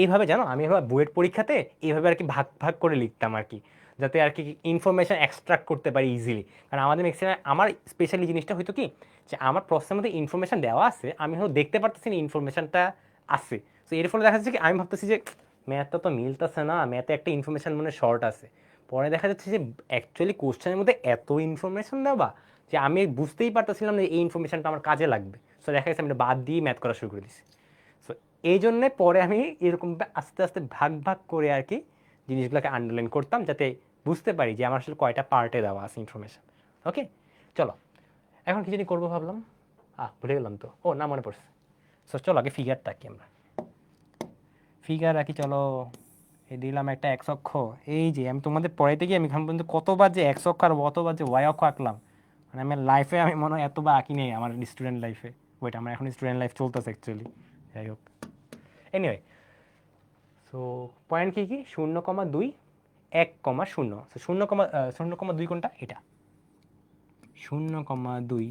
এইভাবে, জানো আমি এবার বুয়েট পরীক্ষাতে এইভাবে আর কি ভাগ ভাগ করে লিখতাম আর কি, যাতে আর কি ইনফরমেশন এক্সট্রাক্ট করতে পারি ইজিলি। কারণ আমাদের ম্যাক্সিমাম, আমার স্পেশালি জিনিসটা হয়তো কি, যে আমার প্রশ্নের মধ্যে ইনফরমেশন দেওয়া আছে, আমি হয়তো দেখতে পারতেছি না ইনফরমেশনটা আছে। সো এর ফলে দেখা যাচ্ছে কি, আমি ভাবতেছি যে ম্যাথটা তো মিলতেছে না, ম্যাথে একটা ইনফরমেশন মানে শর্ট আছে। পরে দেখা যাচ্ছে যে অ্যাকচুয়ালি কোশ্চেনের মধ্যে এত ইনফরমেশন দেওয়া যে আমি বুঝতেই পারতেছিলাম যে এই ইনফরমেশনটা আমার কাজে লাগবে। সো দেখা যাচ্ছে আমি এটা বাদ দিয়ে ম্যাথ করা শুরু করে দিচ্ছি। সো এই জন্যে পরে আমি এরকম আস্তে আস্তে ভাগ ভাগ করে আর কি জিনিসগুলোকে আন্ডারলাইন করতাম, যাতে বুঝতে পারি যে আমার আসলে কয়টা পার্টে দেওয়া আছে ইনফরমেশন। ওকে চলো, এখন কি জানি করবো ভাবলাম, ভুলে গেলাম তো, ও না মনে পড়ছে। সো চলো আগে ফিগারটা আঁকি, আমরা ফিগার আঁকি চলো। এই দিলাম একটা এক্স অক্ষ, এই যে আমি তোমাদের পড়াইতে গিয়ে আমি এখন পর্যন্ত কতবার যে এক্স অক্ষ আর কতবার যে ওয়াই অক্ষ আঁকলাম, মানে আমার লাইফে আমি মনে হয় এতবার আঁকি নেই আমার স্টুডেন্ট লাইফে। ওইটা আমার এখন স্টুডেন্ট লাইফ চলতেছে অ্যাকচুয়ালি, যাই হোক। এনিওয়ে, সো পয়েন্ট কী কী, 0,2, 1,0। সো 0,2 কোনটা, এটা 0,2,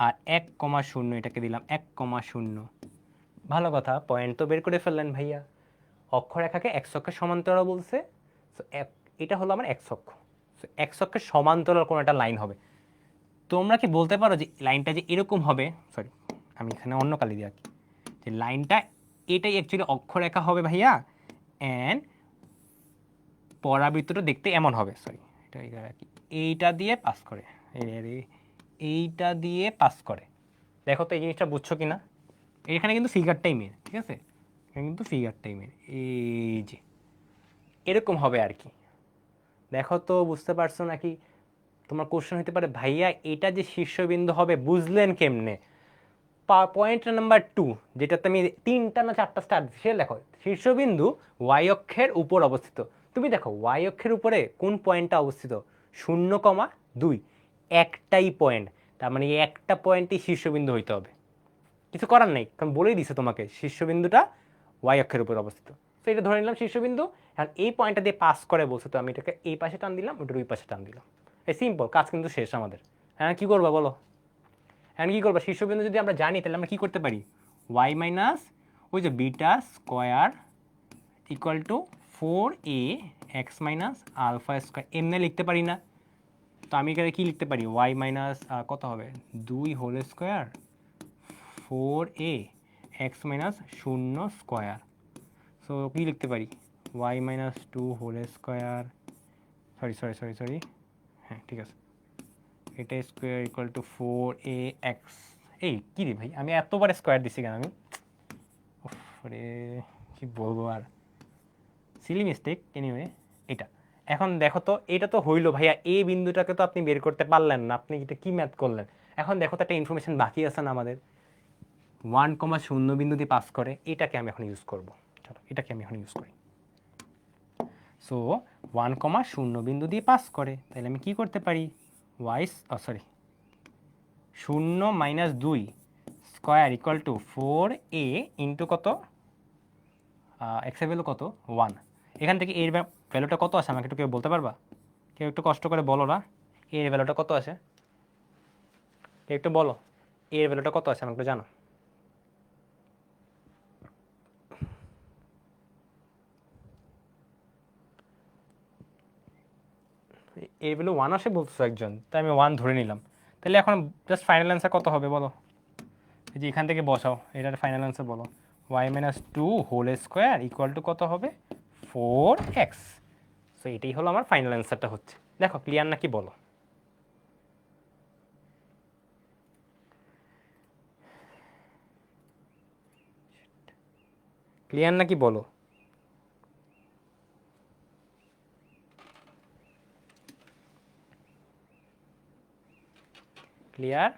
আর 1,0 এটাকে দিলাম 1,0। ভালো কথা, পয়েন্ট তো বের করে ফেললেন ভাইয়া। অক্ষরেখাকে এক্স অক্ষের সমান্তরাল বলছে, সো এটা হলো আমার এক্স অক্ষ। সো এক্স অক্ষের সমান্তরাল কোনো একটা লাইন হবে। তোমরা কি বলতে পারো যে লাইনটা যে এরকম হবে, সরি আমি এখানে অন্য কালি দিয়ে আঁকি, যে লাইনটা এটাই অ্যাকচুয়ালি অক্ষরেখা হবে ভাইয়া, অ্যান্ড পরাবৃত্তটা দেখতে এমন হবে, সরি এটা কি, এইটা দিয়ে পাস করে, এইটা দিয়ে পাস করে। দেখো তো এই জিনিসটা বুঝছো কি না, এখানে কিন্তু ফিগারটাই মেন, ঠিক আছে, এখানে কিন্তু ফিগারটাই মেন, এই যে এরকম হবে আর কি। দেখো তো বুঝতে পারছো নাকি। তোমার কোশ্চেন হতে পারে ভাইয়া এটা যে শীর্ষবিন্দু হবে বুঝলেন কেমনে। পয়েন্ট নাম্বার 2, যেটাতে আমি 3টা না 4টা স্টার দিচ্ছি, সে দেখো শীর্ষবিন্দু ওয়াই অক্ষের উপর অবস্থিত। তুমি দেখো ওয়াই অক্ষের উপরে কোন পয়েন্টটা অবস্থিত, 0,2, একটাই পয়েন্ট, তার মানে এই একটা পয়েন্টই শীর্ষবিন্দু হইতে হবে। কিছু করার নেই, কারণ বলেই দিছে তোমাকে শীর্ষবিন্দুটা ওয়াই অক্ষের উপর অবস্থিত। তো এটা ধরে নিলাম শীর্ষবিন্দু, আর এই পয়েন্টটা দিয়ে পাস করে বলছে, তো আমি এটাকে এই পাশে টান দিলাম, ওটার ওই পাশে টান দিলাম। এই সিম্পল, কাজ কিন্তু শেষ আমাদের। হ্যাঁ কী করবা বলো, এখন কী করবো, শীর্ষবিন্দু যদি আমরা জানি তাহলে আমরা কী করতে পারি, ওয়াই মাইনাস ওই যে beta square equal to 4a x minus alpha square, এমনি লিখতে পারি না। তো আমি এখানে কী লিখতে পারি, ওয়াই মাইনাস কত হবে 2 whole square 4a x minus 0 square. So কী লিখতে পারি, y minus 2 whole square, sorry হ্যাঁ ঠিক আছে, এটা স্কোয়ার ইকুয়াল টু 4ax। এই কী রে ভাই, আমি এতবার স্কোয়ার দিছি কেন আমি, রে কী বলবো আর, সিলি মিস্টেক। এনিওয়ে এটা এখন দেখো তো, এটা তো হইলো ভাইয়া, এই বিন্দুটাকে তো আপনি বের করতে পারলেন না, আপনি এটা কি ম্যাথ করলেন। এখন দেখো তো একটা ইনফরমেশন বাকি আছে না আমাদের, 1,0 বিন্দু দিয়ে পাস করে, এটাকে আমি এখন ইউজ করবো। চলো এটাকে আমি এখন ইউজ করি। সো 1,0 বিন্দু দিয়ে পাস করে, তাহলে আমি কি করতে পারি, wise 0 - 2 square equal to 4a into কত, এক্সের ভ্যালু কত 1। এখান থেকে এর ভ্যালুটা কত আসে আমাকে একটু কেউ বলতে পারবা, কেউ একটু কষ্ট করে বলো না, এর ভ্যালুটা কত আসে, কেউ একটু বলো এর ভ্যালুটা কত আসে আমাকে একটু জানো। এর ভ্যালু 1 আসে বলছো একজন, তাই আমি 1 ধরে নিলাম। তাহলে এখন জাস্ট ফাইনাল অ্যান্সার কত হবে বলো, এই যে এখান থেকে বসাও, এটার ফাইনাল অ্যান্সার বলো, y minus 2 whole square equal to কত হবে 4x। সো এটাই হলো আমার ফাইনাল অ্যান্সারটা হচ্ছে। দেখো ক্লিয়ার নাকি বলো, ক্লিয়ার নাকি বলো। ক্লিয়ার?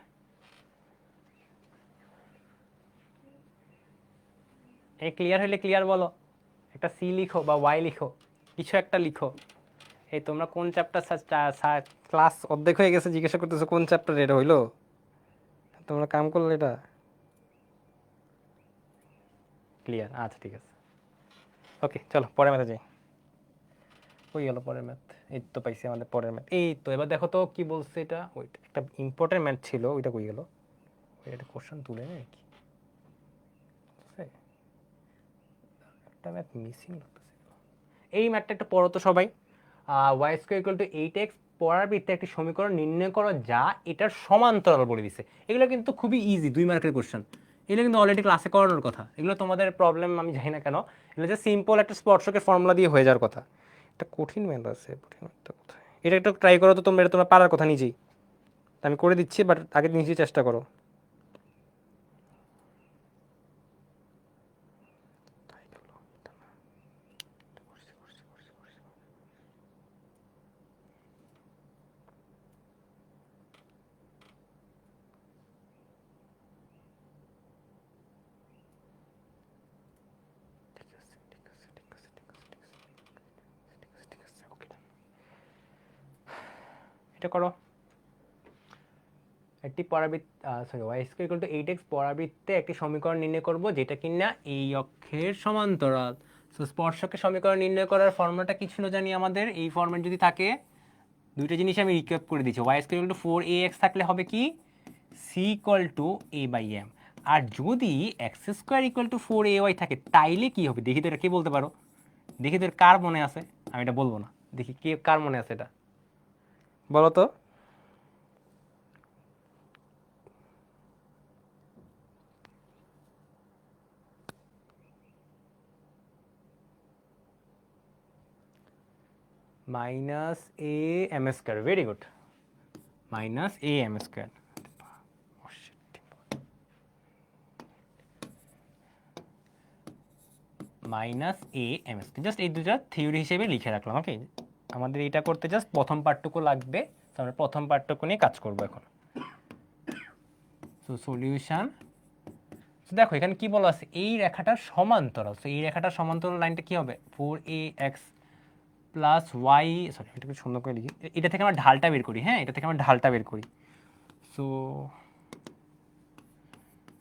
এই ক্লিয়ার হলে ক্লিয়ার বলো, একটা সি লিখো বা ওয়াই লিখো, কিছু একটা লিখো। এই তোমরা কোন চ্যাপ্টার ক্লাস অর্ধেক হয়ে গেছে জিজ্ঞাসা করতেছো কোন চ্যাপ্টার এটা হইলো, তোমরা কাম করলে এটা ক্লিয়ার? আচ্ছা ঠিক আছে, ওকে চলো পরের ম্যাথে যাই। কই গেল পরের ম্যাথ? এই তো পাইছি আমাদের পরের ম্যাথ, এই তো। এবার দেখো তো কি বলছে এটা, ওইটা একটা ইম্পর্টেন্ট ম্যাথ ছিল, ওইটা কই গেল? একটা কোশ্চেন তুলে নেই কি, একটা ম্যাথ মিসিং লাগতেছে। এই ম্যাথটা একটু পড়ো তো সবাই। Y square equal to 8x পড়ার ভিত্তিতে একটি সমীকরণ নির্ণয় করো যা এটার সমান্তরাল বলে দিছে। এগুলো কিন্তু খুবই ইজি, 2 মার্কের কোশ্চেন। এগুলো কিন্তু অলরেডি ক্লাসে করানোর কথা, এগুলো তোমাদের প্রবলেম আমি জানি না কেন, এগুলো যে সিম্পল একটা স্পর্শকের ফর্মুলা দিয়ে হয়ে যাওয়ার কথা। একটা কঠিন ম্যাথ আছে, কঠিন ম্যাথটা কোথায়? এটা একটু ট্রাই করো তো তোমরা, এটা তোমরা পারার কথা নিজেই। আমি করে দিচ্ছি, বাট আগে নিজেই চেষ্টা করো। এটা করো। একটি y square equal to 8x পরাবৃত্তে একটি সমীকরণ নির্ণয় করব যেটা কিনা এই অক্ষের সমান্তরাল। সো স্পর্শকের সমীকরণ নির্ণয় করার ফর্মুলাটা কি ছিল জানি আমাদের, এই ফর্মেট যদি থাকে, দুইটা জিনিস আমি রিক্যাপ করে দিচ্ছি। Y square equal to 4ax থাকলে হবে কি c equal to a by m. আর যদি x square equal two 4ay থাকে তাইলে কি হবে দেখি তো, এটা কে বলতে পারো? দেখি তো কার মনে আছে, আমি এটা বলবো না, দেখি কে কার মনে আছে এটা বলো তো। Minus A M square, very good, minus A M square. Minus A M square, just এই দুটো থিওরি হিসেবে লিখে রাখলাম। ওকে, আমাদের এটা করতে জাস্ট প্রথম পার্টটুকু লাগবে, তো আমরা প্রথম পার্টটুকু নিয়ে কাজ করবো এখন। সো সলিউশন, দেখো এখানে কি বলা আছে, এই রেখাটার সমান্তরাল। তো এই রেখাটার সমান্তরাল লাইনটা কি হবে, 4ax প্লাস ওয়াই, সরি এটা একটু সুন্দর করে লিখি, এটা থেকে আমরা ঢালটা বের করি। হ্যাঁ, এটা থেকে আমরা ঢালটা বের করি। So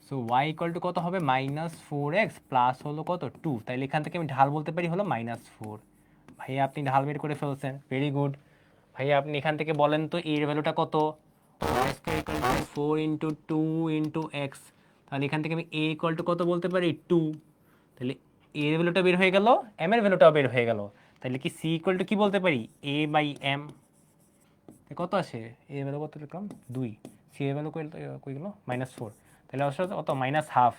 so y equal to কত হবে, -4x প্লাস হলো কত 2, তাইলে এখান থেকে আমি ঢাল বলতে পারি হলো -4। ভাইয়া আপনি ঢাল বের করে ফেলছেন, ভেরি গুড। ভাইয়া আপনি এখান থেকে বলেন তো এর ভ্যালুটা কত, y square equal to 4 into 2 into x, তাহলে এখান থেকে আমি a ইকুয়াল টু কত বলতে পারি 2, তাহলে a এর ভ্যালুটা বের হয়ে গেল, m এর ভ্যালুটাও বের হয়ে গেল, তাহলে কি c ইকুয়াল টু কি বলতে পারি a বাই m। কত আসে, a এর ভ্যালু কত লিখলাম 2, c এর ভ্যালু কই গেল -4, তাহলে আসলে কত -1/2।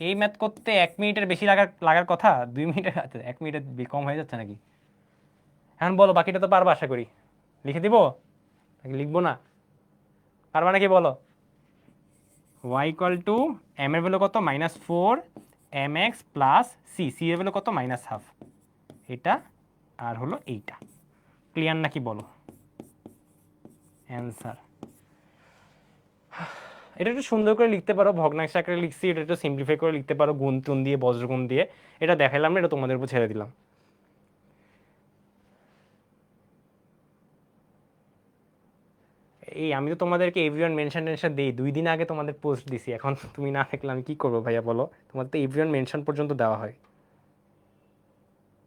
এই ম্যাথ করতে 1 মিনিটের বেশি লাগার কথা, 2 মিনিটের, 1 মিনিটের কম হয়ে যাচ্ছে নাকি? এখন বলো বাকিটা তো পারবা আশা করি, লিখে দিব নাকি লিখবো না, পারবা নাকি বলো? y ইকুয়াল টু m এর ভ্যালু কত -4 mx প্লাস c এর ভ্যালু কত -1/2, এটা আর হলো এইটা। ক্লিয়ার নাকি বলো? অ্যান্সার এটা একটু সুন্দর করে লিখতে পারো, ভগ্নাংশ আকারে লিখছি, এটা একটু সিম্পলিফাই করে লিখতে পারো গুণ টুন দিয়ে, বজ্রগুণ দিয়ে, এটা দেখাইলাম না, এটা তোমাদের উপর ছেড়ে দিলাম। এই আমি তো তোমাদেরকে এভরিওয়ান মেনশন টেনশন দিই, 2 দিন আগে তোমাদের পোস্ট দিছি, এখন তুমি না দেখলে আমি কি করবো ভাইয়া বলো? তোমাদের তো এভরিওয়ান মেনশন পর্যন্ত দেওয়া হয়।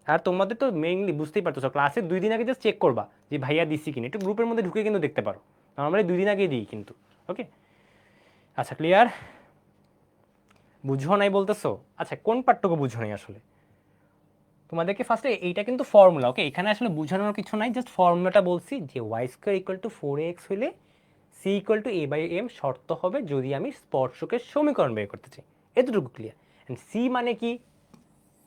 আর তোমাদের তো মেইনলি বুঝতেই পারতো, ক্লাসে 2 দিন আগে জাস্ট চেক করবা যে ভাইয়া দিচ্ছি কিনা, একটু গ্রুপের মধ্যে ঢুকে কিন্তু দেখতে পারো, আমরা 2 দিন আগেই দিই কিন্তু। ওকে, আচ্ছা ক্লিয়ার? বুঝো নাই বলতেছো? আচ্ছা কোন পার্টটুকু বুঝো নাই আসলে? তোমাদেরকে ফার্স্টে এইটা কিন্তু ফর্মুলা, ওকে, এখানে আসলে বোঝানোর কিছু নাই, জাস্ট ফর্মুলাটা বলছি যে Y square equal to 4ax হলে C equal to a by M শর্ত হবে যদি আমি স্পর্শকের সমীকরণ বের করতে চাই, এতটুকু ক্লিয়ার। অ্যান্ড সি মানে কি,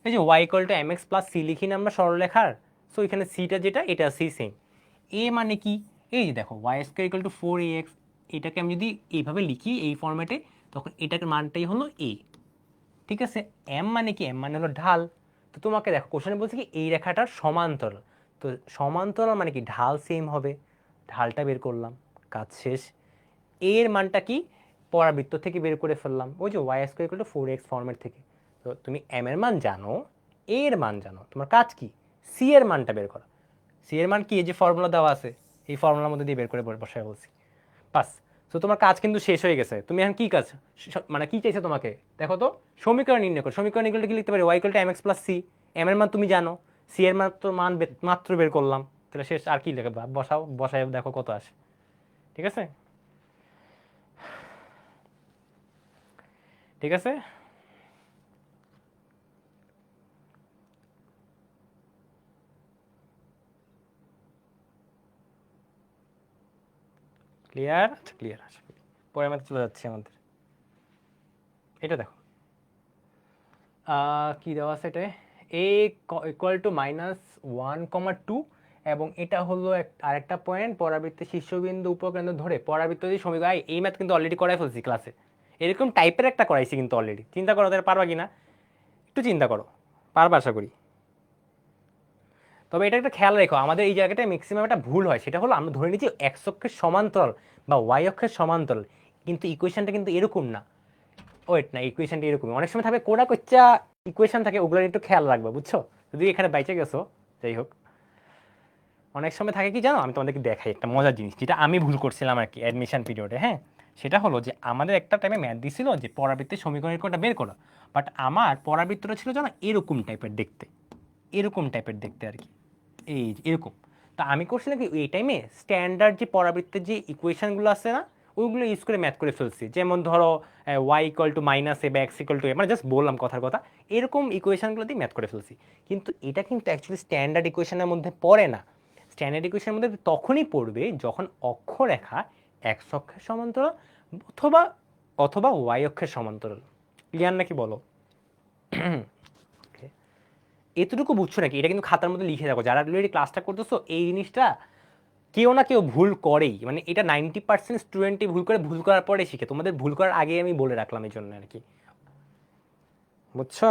এই যে Y equal to mx plus C লিখি না আমরা সরলরেখার, সো এখানে সিটা যেটা এটা সি সেম। এ মানে কি, এই যে দেখো Y square equal to 4ax, এটাকে আমি যদি এইভাবে লিখি এই ফর্ম্যাটে, তখন এটার মানটাই হলো এ। ঠিক আছে, এম মানে কি, এম মানে হলো ঢাল। তো তোমাকে দেখো কোশ্চেনে বলছে কি এই রেখাটার সমান্তরাল, তো সমান্তরাল মানে কি ঢাল সেম হবে, ঢালটা বের করলাম, কাজ শেষ। এর মানটা কি পরাবৃত্ত থেকে বের করে ফেললাম, ওই যে Y square equal two 4x ফর্মের থেকে। তো তুমি এম এর মান জানো, এর মান জানো, তোমার কাজ কি সি এর মানটা বের করা। সি এর মান কি, এই যে ফর্মুলা দেওয়া আছে এই ফর্মুলার মধ্যে দিয়ে বের করে বসায় বলছি, বাস। তো তোমার কাজ কিন্তু শেষ হয়ে গেছে। তুমি এখন কি কাজ, মানে কি চাইছে তোমাকে দেখো তো, সমীকরণ নির্ণয় করো। সমীকরণ ইকুয়াল টু কি লিখতে পারি, Y equal to mx plus C. M এর মান তুমি জানো, সি এর মান মাত্র বের করলাম, তাহলে শেষ। আর কি লেখা, বসাও, বসায় দেখো কত আসে। ঠিক আছে, ঠিক আছে। ক্লিয়ার, আচ্ছা ক্লিয়ার। আচ্ছা পরে আমাদের চলে যাচ্ছে আমাদের, এটা দেখো কি দেওয়া আছে এটা, এ ইকুয়াল টু -1,2, এবং এটা হলো আরেকটা পয়েন্ট পরাবৃত্তের শীর্ষবিন্দু উপকেন্দ্র ধরে পরাবৃত্ত যদি সমীকরণ। এই ম্যাথ কিন্তু অলরেডি করাই ফেলছি ক্লাসে, এরকম টাইপের একটা করাইছি কিন্তু অলরেডি। চিন্তা করো তাহলে পারবা কিনা, একটু চিন্তা করো, পারবা আশা করি। তবে এটা একটা খেয়াল রেখো, আমাদের এই জায়গাটায় ম্যাক্সিমাম একটা ভুল হয়, সেটা হলো আমরা ধরে নিচ্ছি এক্স অক্ষের সমান্তরাল বা ওয়াই অক্ষের সমান্তরাল, কিন্তু ইকুয়েশনটা কিন্তু এরকম না। ওয়েট না, ইকুয়েশনটা এরকমই অনেক সময় থাকবে, কোনা কোচ্চা ইকুয়েশন থাকে, ওগুলো একটু খেয়াল রাখবে, বুঝছো। যদি এখানে বাইচে গেছো, যাই হোক, অনেক সময় থাকে কি জানো, আমি তোমাদেরকে দেখাই একটা মজার জিনিস, যেটা আমি ভুল করছিলাম আর কি অ্যাডমিশন পিরিয়ডে। হ্যাঁ, সেটা হলো যে আমাদের একটা টাইমে ম্যাথ দিছিল যে পরাবৃত্তের সমীকরণের কোনটা বের করো, বাট আমার পরাবৃত্তটা ছিল জানো এরকম টাইপের দেখতে, এরকম টাইপের দেখতে আর কি, এই এরকম। তা আমি করছিলাম কি এই টাইমে স্ট্যান্ডার্ড যে পরাবৃত্তের যে ইকুয়েশনগুলো আছে না, ওইগুলো ইউজ করে ম্যাথ করে ফেলছি। যেমন ধরো ওয়াই ইকুয়াল টু মাইনাস এ বা এক্স ইকুয়াল টু এ, মানে জাস্ট বললাম কথার কথা, এরকম ইকুয়েশনগুলো দিয়ে ম্যাথ করে ফেলছি। কিন্তু এটা কিন্তু অ্যাকচুয়ালি স্ট্যান্ডার্ড ইকুয়েশনের মধ্যে পড়ে না। স্ট্যান্ডার্ড ইকুয়েশনের মধ্যে তখনই পড়বে যখন অক্ষরেখা এক্স অক্ষের সমান্তরাল অথবা অথবা ওয়াই অক্ষের সমান্তরাল। ক্লিয়ার নাকি বলো? এতটুকু বুঝছো নাকি? এটা কিন্তু খাতার মধ্যে লিখে রাখো, যারা অলরেডি ক্লাসটা করতেছো এই জিনিসটা কেউ না কেউ ভুল করেই, মানে এটা 90% স্টুডেন্টই ভুল করে, ভুল করার পরে শিখে। তোমাদের ভুল করার আগে আমি বলে রাখলাম এই জন্য আর কি, বুঝছো?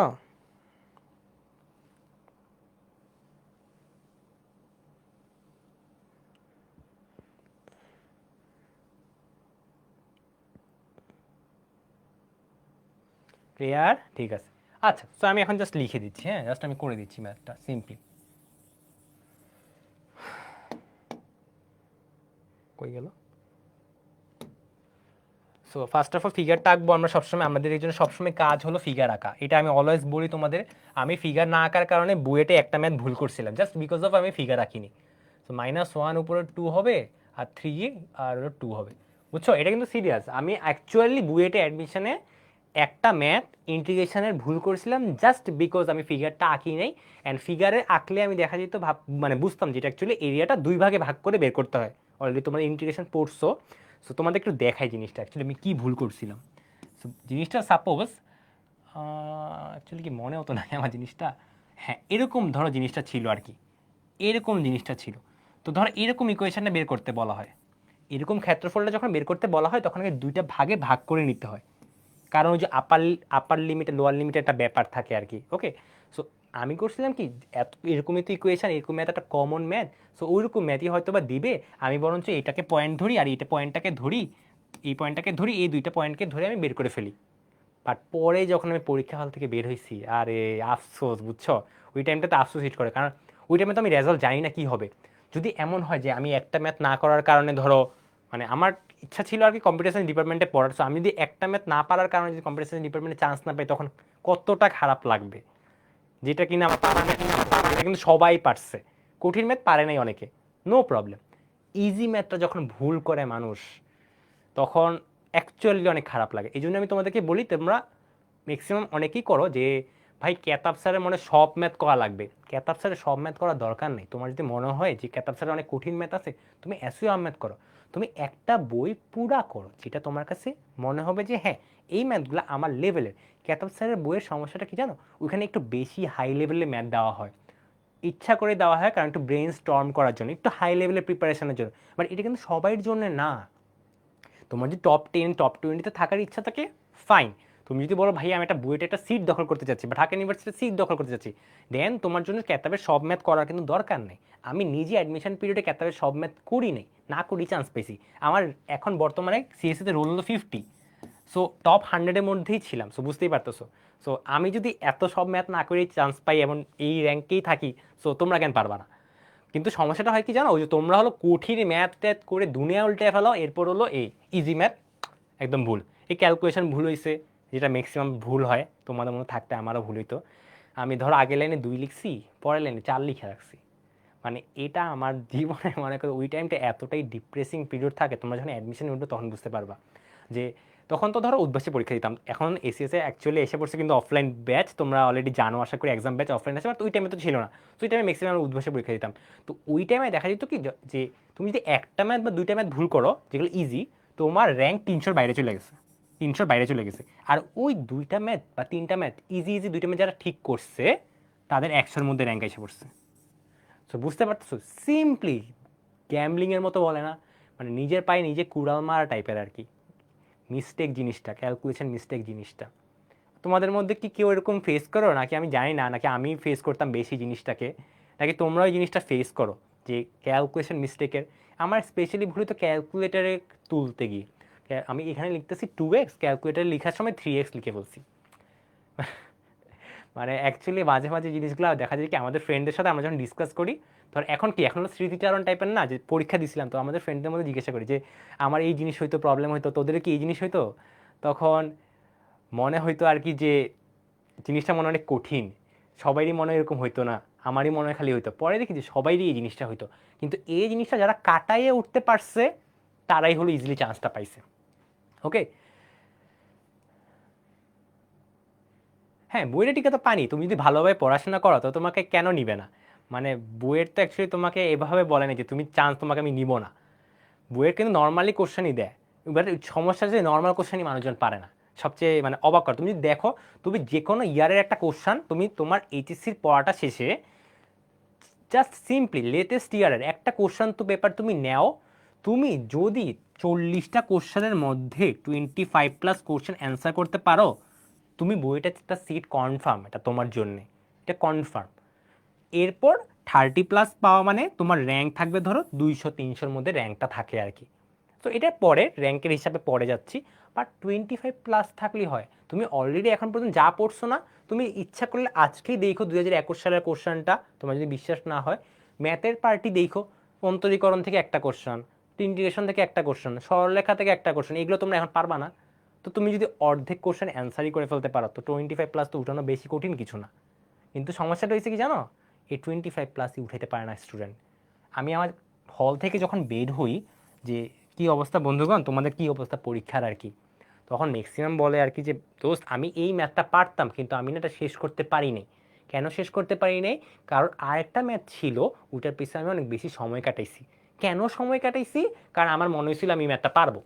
ক্লিয়ার, ঠিক আছে। আচ্ছা, তো আমি এখন জাস্ট লিখে দিচ্ছি, হ্যাঁ জাস্ট আমি করে দিচ্ছি ম্যাথটা সিম্পলি। কই গেল? সো ফার্স্ট অফ অল ফিগারটা আঁকবো আমরা সবসময়, আমাদের এই জন্য সবসময় কাজ হলো ফিগার আঁকা। এটা আমি অলওয়েজ বলি তোমাদের, আমি ফিগার না আঁকার কারণে বুয়েটে একটা ম্যাথ ভুল করছিলাম, জাস্ট বিকজ অফ আমি ফিগার আঁকিনি। সো -1 উপরে 2 হবে, আর 3 আর হলো 2 হবে, বুঝছো? এটা কিন্তু সিরিয়াস। আমি অ্যাকচুয়ালি বুয়েটে অ্যাডমিশনে একটা ম্যাথ ইন্টিগ্রেশনের ভুল করেছিলাম, জাস্ট বিকজ আমি ফিগারটা আঁকি নাই। অ্যান্ড ফিগারে আঁকলে আমি দেখা যেত মানে বুঝতাম যেটা অ্যাকচুয়ালি এরিয়াটা দুই ভাগে ভাগ করে বের করতে হয়। অলরেডি তোমরা ইন্টিগ্রেশন পড়ছো, সো তোমাদের একটু দেখাই জিনিসটা অ্যাকচুয়ালি আমি কী ভুল করছিলাম। সো জিনিসটা সাপোজ অ্যাকচুয়ালি কি মনে হতো না আমার জিনিসটা, হ্যাঁ এরকম ধরো জিনিসটা ছিল আর কি, এরকম জিনিসটা ছিল। তো ধরো এরকম ইকুয়েশনটা বের করতে বলা হয়, এরকম ক্ষেত্রফলটা যখন বের করতে বলা হয় তখন দুইটা ভাগে ভাগ করে নিতে হয়, কারণ ওই যে আপার আপার লিমিটে লোয়ার লিমিটে একটা ব্যাপার থাকে আর কি। ওকে, সো আমি করছিলাম কি, এত এরকমই তো ইকুয়েশন, এরকম ম্যাথ একটা কমন ম্যাথ, সো ওইরকম ম্যাথই হয়তো বা দিবে, আমি বরঞ্চ এটাকে পয়েন্ট ধরি আর এইটা পয়েন্টটাকে ধরি, এই পয়েন্টটাকে ধরি, এই দুইটা পয়েন্টকে ধরে আমি বের করে ফেলি। বাট পরে যখন আমি পরীক্ষা হল থেকে বের হয়েছি, আরে আফসোস, বুঝছো? ওই টাইমটাতে আফসোস হিট করে, কারণ ওই টাইমে তো আমি রেজাল্ট জানি না কি হবে। যদি এমন হয় যে আমি একটা ম্যাথ না করার কারণে ধরো, মানে আমার ইচ্ছা ছিল আর কি কম্পিউটার সায়েন্স ডিপার্টমেন্টে পড়ার, সো আমি যদি একটা ম্যাথ না পারার কারণে যদি কম্পিউটার সায়েন্স ডিপার্টমেন্টে চান্স না পাই, তখন কতটা খারাপ লাগবে। যেটা কিনা আমার পারা না, এটা কিন্তু সবাই পারছে, কঠিন ম্যাথ পারে নাই অনেকে, নো প্রবলেম। ইজি ম্যাথটা যখন ভুল করে মানুষ, তখন অ্যাকচুয়ালি অনেক খারাপ লাগে। এই জন্য আমি তোমাদেরকে বলি, তোমরা ম্যাক্সিমাম অনেকেই করো যে ভাই কেতাব স্যারের মনে সব ম্যাথ করা লাগবে। কেতাব স্যারের সব ম্যাথ করার দরকার নেই। তোমার যদি মনে হয় যে কেতাব স্যারের অনেক কঠিন ম্যাথ আছে, তুমি এসইও ম্যাথ করো। তুমি একটা বই পুরা করো, যেটা তোমার কাছে মনে হবে যে হ্যাঁ এই ম্যাথগুলো আমার লেভেলের। কেতাব স্যারের বইয়ের সমস্যাটা কি জানো, ওইখানে একটু বেশি হাই লেভেলের ম্যাথ দেওয়া হয়, ইচ্ছা করে দেওয়া হয়, কারণ একটু ব্রেন স্টর্ম করার জন্য, একটু হাই লেভেলের প্রিপারেশনের জন্য। বাট এটা কিন্তু সবাই জন্য না। তোমার যদি টপ 10 টপ 20-তে থাকার ইচ্ছা থাকে, ফাইন, তুমি যদি বলো ভাই আমি একটা বুয়েটে একটা সিট দখল করতে চাচ্ছি বা ঢাকা ইউনিভার্সিটিতে সিট দখল করতে চাচ্ছি, দেন তোমার জন্য ক্যাতাবের সব ম্যাথ করার কিন্তু দরকার নেই। আমি নিজে অ্যাডমিশন পিরিয়ডে ক্যাতাবের সব ম্যাথ করি নাই, না করি চান্স পেয়েছি। আমার এখন বর্তমানে সিএসসিতে রোল হলো 50, সো টপ 100-এর মধ্যেই ছিলাম। সো বুঝতেই পারতেছো। সো আমি যদি এত সব ম্যাথ না করেই চান্স পাই এবং এই র্যাঙ্কেই থাকি, সো তোমরা কেন পারবা না? কিন্তু সমস্যাটা হয় কি জানো, ওই যে তোমরা হলো কঠিন ম্যাথ ট্যাথ করে দুনিয়া উল্টে ফেলো, এরপর হলো এই ইজি ম্যাথ একদম ভুল, এই ক্যালকুলেশন ভুল হয়েছে, যেটা ম্যাক্সিমাম ভুল হয়। তোমাদের মনে থাকতে আমারও ভুল হইতো। আমি ধরো আগের লাইনে 2 লিখছি, পরের লাইনে 4 লিখে রাখছি। মানে এটা আমার জীবনে মনে করো ওই টাইমটা এতটাই ডিপ্রেসিং পিরিয়ড থাকে, তোমরা যখন অ্যাডমিশন উঠবে তখন বুঝতে পারবা যে তখন তো ধরো উদ্ভাসী পরীক্ষা দিতাম। এখন এসিএসে অ্যাকচুয়ালি এসে পড়ছে কিন্তু অফলাইন ব্যাচ, তোমরা অলরেডি জানো আশা করি এক্সাম ব্যাচ অফলাইন আছে, বাট ওই টাইমে তো ছিল না। তো ওই টাইমে ম্যাক্সিমাম উদ্ভাসী পরীক্ষা দিতাম। তো ওই টাইমে দেখা যেত কি যে তুমি যদি একটা ম্যাথ বা দুইটা ম্যাথ ভুল করো যেগুলো ইজি, তোমার র্যাঙ্ক 300-র বাইরে চলে গেছে, 300-র বাইরে চলে গেছে। আর ওই দুইটা ম্যাথ বা তিনটা ম্যাথ ইজি ইজি দুইটা ম্যাথ যারা ঠিক করছে তাদের 100-র মধ্যে র্যাঙ্ক এসে পড়ছে। সো বুঝতে পারতেছো, সিম্পলি গ্যামলিংয়ের মতো বলে না, মানে নিজের পায়ে নিজে কুড়াল মারা টাইপের আর কি মিস্টেক জিনিসটা, ক্যালকুলেশন মিস্টেক জিনিসটা। তোমাদের মধ্যে কি কেউ এরকম ফেস করো নাকি আমি জানি না, নাকি আমি ফেস করতাম বেশি জিনিসটাকে, নাকি তোমরা ওই জিনিসটা ফেস করো যে ক্যালকুলেশন মিস্টেকের? আমার স্পেশালি ভুল তো ক্যালকুলেটারে তুলতে গিয়ে, আমি এখানে লিখতেছি 2x, ক্যালকুলেটারে লেখার সময় 3x লিখে বলছি। মানে অ্যাকচুয়ালি মাঝে মাঝে জিনিসগুলো দেখা যায় কি আমাদের ফ্রেন্ডদের সাথে আমরা যখন ডিসকাস করি, ধর এখন কি এখন হলো স্মৃতিচারণ টাইপের না, যে পরীক্ষা দিছিলাম তো আমাদের ফ্রেন্ডদের মধ্যে জিজ্ঞাসা করি যে আমার এই জিনিস হয়তো প্রবলেম হইতো, তোদের কি এই জিনিস হইতো? তখন মনে হইতো আর কি যে জিনিসটা মনে অনেক কঠিন, সবারই মনে এরকম হইতো না, আমারই মনে খালি হইতো। পরে দেখি যে সবাইরই এই জিনিসটা হইতো, কিন্তু এই জিনিসটা যারা কাটাইয়ে উঠতে পারছে তারাই হলো ইজিলি চান্সটা পাইছে। ওকে, হ্যাঁ বইয়ের টিকা তো পানি, তুমি যদি ভালোভাবে পড়াশোনা করো তো তোমাকে কেন নিবে না? মানে বইয়ের তো অ্যাকচুয়ালি তোমাকে এভাবে বলে না যে তুমি চান্স তোমাকে আমি নিব না। বইয়ের কিন্তু নর্মালি কোশ্চেনই দেয়। এবার সমস্যা যে নর্মাল কোশ্চেনই মানুষজন পারে না। সবচেয়ে মানে অবাক কর, তুমি যদি দেখো তুমি যে কোনো ইয়ারের একটা কোশ্চেন তুমি তোমার এইচএসসির পড়াটা শেষে জাস্ট সিম্পলি লেটেস্ট ইয়ারের একটা কোশ্চেন তো পেপার তুমি নেও, তুমি যদি 40টা কোশ্চেনের মধ্যে 25+ কোশ্চেন অ্যান্সার করতে পারো, তুমি বইটা একটা সিট কনফার্ম, এটা তোমার জন্যে, এটা কনফার্ম। এরপর 30+ পাওয়া মানে তোমার র্যাঙ্ক থাকবে ধরো 200-300-র মধ্যে র্যাঙ্কটা থাকে আর কি। তো এটা পরে র্যাঙ্কের হিসাবে পড়ে যাচ্ছি, বাট 25+ থাকলেই হয়। তুমি অলরেডি এখন পর্যন্ত যা পড়ছো না, তুমি ইচ্ছা করলে আজকেই দেখো 2021 সালের কোশ্চেনটা, তোমার যদি বিশ্বাস না হয় ম্যাথের পার্টি দেখো, অন্তরীকরণ থেকে একটা কোশ্চেন, ইন্টিগ্রেশন থেকে একটা কোশ্চেন, সরলরেখা থেকে একটা কোশ্চেন, এগুলো তোমরা এখন পারবা না। তো তুমি যদি অর্ধেক কোশ্চেন অ্যান্সারই করে ফেলতে পারো তো 25+ তো উঠানো বেশি কঠিন কিছু না। কিন্তু সমস্যাটা হয়েছে কি জানো, এই 25+ই উঠাইতে পারে না স্টুডেন্ট। আমি আমার হল থেকে যখন বের হই যে কি অবস্থা বন্ধুগণ, তোমাদের কি অবস্থা পরীক্ষার আর কি, তখন ম্যাক্সিমাম বলে আর কি যে দোস্ত আমি এই ম্যাথটা পারতাম কিন্তু আমি না এটা শেষ করতে পারি নাই। কেন শেষ করতে পারি নাই? কারণ আরেকটা ম্যাথ ছিল, ওটার পিছনে আমি অনেক বেশি সময় কাটাইছি। কেন সময় কাটাইছি? কারণ আমার মনে হয়েছিল আমি ম্যাথটা পারবো,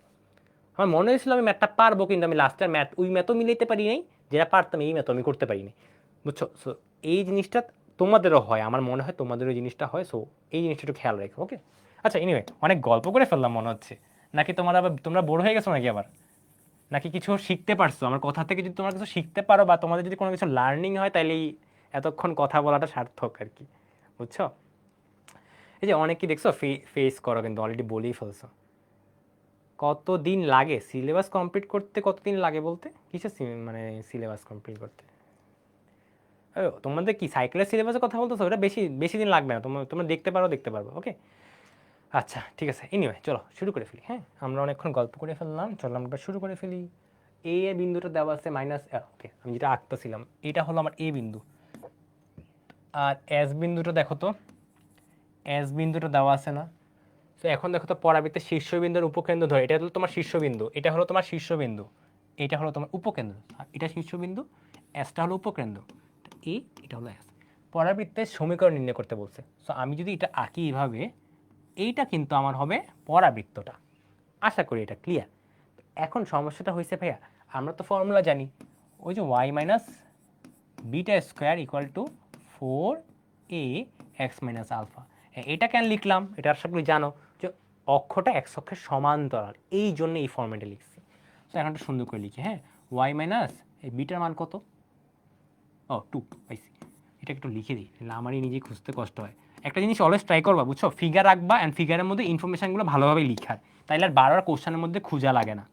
আমার মনে হয়েছিল আমি ম্যাথটা পারবো, কিন্তু আমি লাস্টের ম্যাথ ওই ম্যাথও মিলাইতে পারি নাই, যেটা পারতাম এই ম্যাথও আমি করতে পারি নাই। বুঝছো? সো এই জিনিসটা তোমাদেরও হয়, আমার মনে হয় তোমাদেরও জিনিসটা হয়। সো এই জিনিসটা একটু খেয়াল রাখো। ওকে, আচ্ছা এনিওয়ে অনেক গল্প করে ফেললাম মনে হচ্ছে, নাকি তোমার আবার তোমরা বোর হয়ে গেছো নাকি আবার, নাকি কিছু শিখতে পারছো আমার কথা থেকে? যদি তোমরা কিছু শিখতে পারো বা তোমাদের যদি কোনো কিছু লার্নিং হয় তাহলে এতক্ষণ কথা বলাটা সার্থক আর কি। বুঝছো? এই যে অনেক কি দেখছো ফেস করো, কিন্তু অলরেডি বলেই ফেলছো। কতদিন লাগে সিলেবাস কমপ্লিট করতে? কতদিন লাগে বলতে কিসের মানে সিলেবাস কমপ্লিট করতে? ও, তোমাদের কি সাইকেলের সিলেবাসের কথা বলতেছো? ওটা বেশি বেশি দিন লাগবে না, তোমরা তোমরা দেখতে পারবো। ওকে, আচ্ছা ঠিক আছে। এনিওয়ে চলো শুরু করে ফেলি। হ্যাঁ আমরা অনেকক্ষণ গল্প করে ফেললাম, চলো আমরা শুরু করে ফেলি। এ এর বিন্দুটা দেওয়া আছে মাইনাস, ওকে আমি যেটা আঁকতেছিলাম এটা হলো আমার এ বিন্দু। আর এস বিন্দুটা দেখো তো, এস বিন্দুটা দেওয়া আছে না? তো এখন দেখো তো পরাবৃত্তের শীর্ষবিন্দুর উপকেন্দ্র ধরে, এটা হলো তোমার শীর্ষবিন্দু, এটা হলো তোমার শীর্ষবিন্দু, এটা হলো তোমার উপকেন্দ্র, আর এটা শীর্ষবিন্দু, এসটা হলো উপকেন্দ্র, এই এটা হলো এস। পরাবৃত্তের সমীকরণ নির্ণয় করতে বলছে। সো আমি যদি এটা আঁকি এইভাবে, এইটা কিন্তু আমার হবে পরাবৃত্তটা। আশা করি এটা ক্লিয়ার। এখন সমস্যাটা হয়েছে ভাইয়া, আমরা তো ফর্মুলা জানি, ওই যে Y minus beta square equal to 4ax minus alpha. এটা কেন লিখলাম এটা আশা করি জানো, যে অক্ষটা এক্স অক্ষের সমান্তরাল, এই জন্য এই ফর্মেটে লিখছি। তো এখন একটু সুন্দর করে লিখি। হ্যাঁ, ওয়াই মাইনাস এই বিটার মান কত? ও 2 পাইছি। এটা একটু লিখে দিই, তাহলে আমারই নিজে খুঁজতে কষ্ট হয়। একটা জিনিস অলওয়েজ ট্রাই করবা, বুঝছো, ফিগার রাখবা অ্যান্ড ফিগারের মধ্যে ইনফরমেশনগুলো ভালোভাবে লিখার, তাইলে আর বারবার কোশ্চেনের মধ্যে খোঁজা লাগে না,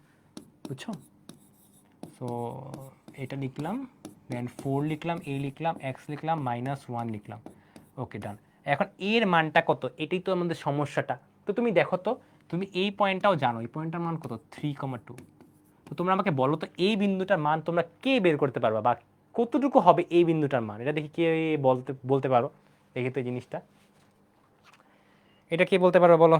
বুঝছো। সো এটা লিখলাম, দেন 4 লিখলাম, a লিখলাম, x লিখলাম, -1 লিখলাম। ওকে, ডান। এখন এর মানটা কত, এটাই তো আমাদের সমস্যাটা। তো তুমি দেখো তো, তুমি এই পয়েন্টটাও জানো, এই পয়েন্টটার মান কত, 3,2। তো তোমরা আমাকে বলো তো এই বিন্দুটার মান তোমরা কে বের করতে পারবা, বা কতটুকু হবে এই বিন্দুটার মান, এটা দেখি কে বলতে বলতে পারো, দেখি তো এই জিনিসটা, এটা কে বলতে পারো বলো।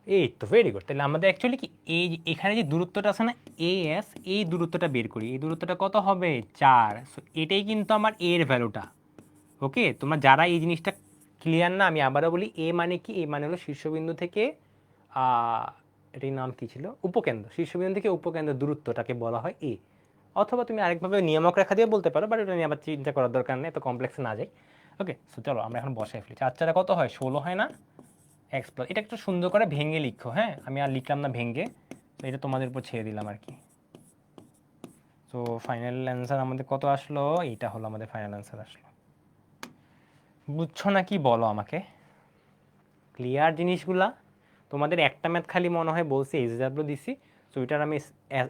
এই তো ভেরি গুড। তাহলে আমাদের অ্যাকচুয়ালি কি, এই এখানে যে দূরত্বটা আছে না এস, এই দূরত্বটা বের করি, এই দূরত্বটা কত হবে, 4। সো এটাই কিন্তু আমার এর ভ্যালুটা। ওকে, তোমরা যারা এই জিনিসটা ক্লিয়ার না, আমি আবারও বলি, এ মানে কি, এ মানে হলো শীর্ষবিন্দু থেকে এটির নাম কি ছিল, উপকেন্দ্র, শীর্ষবিন্দু থেকে উপকেন্দ্র দূরত্বটাকে বলা হয় এ। অথবা তুমি আরেকভাবে নিয়ামক রেখা দিয়ে বলতে পারো, বাট এটা নিয়ে আবার চিন্তা করার দরকার নেই, এত কমপ্লেক্সে না যাই। ওকে, সো চলো আমরা এখন বসাই ফেলি। 4 কত হয়, 16 হয় না, এক্স প্লাস, এটা একটু সুন্দর করে ভেঙে লিখো, হ্যাঁ, আমি আর লিখলাম না ভেঙে, তো এটা তোমাদের উপর ছেড়ে দিলাম আর কি। তো ফাইনাল অ্যান্সার আমাদের কত আসলো, এইটা হলো আমাদের ফাইনাল অ্যান্সার আসলো। বুঝছো না কি বলো আমাকে, ক্লিয়ার জিনিসগুলা? তোমাদের একটা ম্যাথ খালি মনে হয় বলছি এইচডাব্লিউ দিছি, সো ওইটার আমি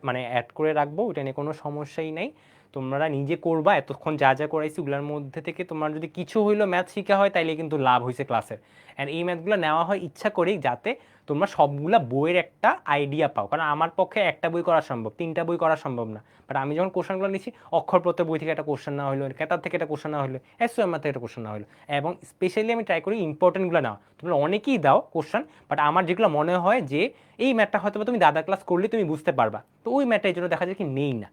মানে অ্যাড করে রাখবো, ওইটা নিয়ে কোনো সমস্যাই নাই। তোমরা নিজে করবা, এতক্ষণ যা যা করাইছি ওগুলোর মধ্যে থেকে তোমার যদি কিছু হইলো ম্যাথ শিখা হয়, তাইলে কিন্তু লাভ হয়েছে ক্লাসের। অ্যান্ড এই ম্যাথগুলো নেওয়া হয় ইচ্ছা করেই, যাতে তোমরা সবগুলা বইয়ের একটা আইডিয়া পাও। কারণ আমার পক্ষে একটা বই করা সম্ভব, 3টা বই করা সম্ভব না, বাট আমি যখন কোশ্চেনগুলো নিচ্ছি, অক্ষরপত্র বই থেকে একটা কোশ্চেন নেওয়া হলো, কেতার থেকে একটা কোশ্চেন নেওয়া হলো, এসওএমআর থেকে একটা কোশ্চেন নেওয়া হলো, এবং স্পেশালি আমি ট্রাই করি ইম্পর্টেন্টগুলো নেওয়া। তোমরা অনেকেই দাও কোশ্চেন, বাট আমার যেগুলো মনে হয় যে এই ম্যাথটা হয়তো তুমি দাদা ক্লাস করলে তুমি বুঝতে পারবা, তো ওই ম্যাথটা এই জন্য দেখা যায় কি নেই না।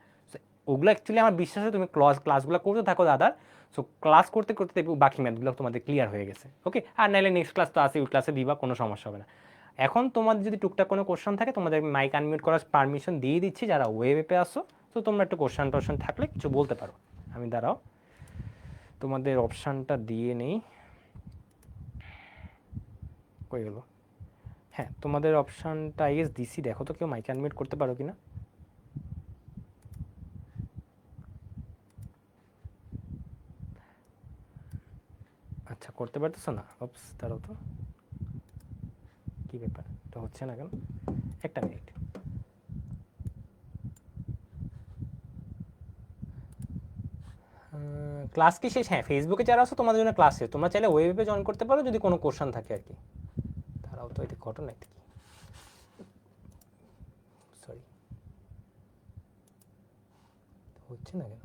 ওগুলো অ্যাকচুয়ালি আমার বিশ্বাস হয় তুমি ক্লাসগুলো করতে থাকো দাদার, সো ক্লাস করতে করতে দেখবো বাকি ম্যাথগুলো তোমাদের ক্লিয়ার হয়ে গেছে। ওকে, আর নাইলে নেক্সট ক্লাস তো আসে, ওই ক্লাসে দিবা, কোনো সমস্যা হবে না। এখন তোমাদের যদি টুকটাক কোনো কোশ্চেন থাকে, তোমাদের মাইক আনমিউট করার পারমিশন দিয়ে দিচ্ছি যারা ওয়েবে আসো, তো তোমরা একটু কোশ্চেন টোশ্চেন থাকলে কিছু বলতে পারো। আমি দাঁড়াও তোমাদের অপশানটা দিয়ে নেই, কই গেলো, হ্যাঁ তোমাদের অপশানটা আই গেস দিছি, দেখো তো কেউ মাইক আনমিউট করতে পারো কিনা। আচ্ছা, করতে পারতেছো না, অপস দাঁড়াও তো, কী ব্যাপার, এটা হচ্ছে না কেন, একটা মিনিট। ক্লাস কি শেষ? হ্যাঁ, ফেসবুকে যারা আছো তোমাদের জন্য ক্লাস শেষ, তোমরা চাইলে ওয়েবে জয়েন করতে পারো যদি কোনো কোশ্চেন থাকে আর কি। তারাও তো এটা ঘটনা কি, সরি, হচ্ছে না কেন।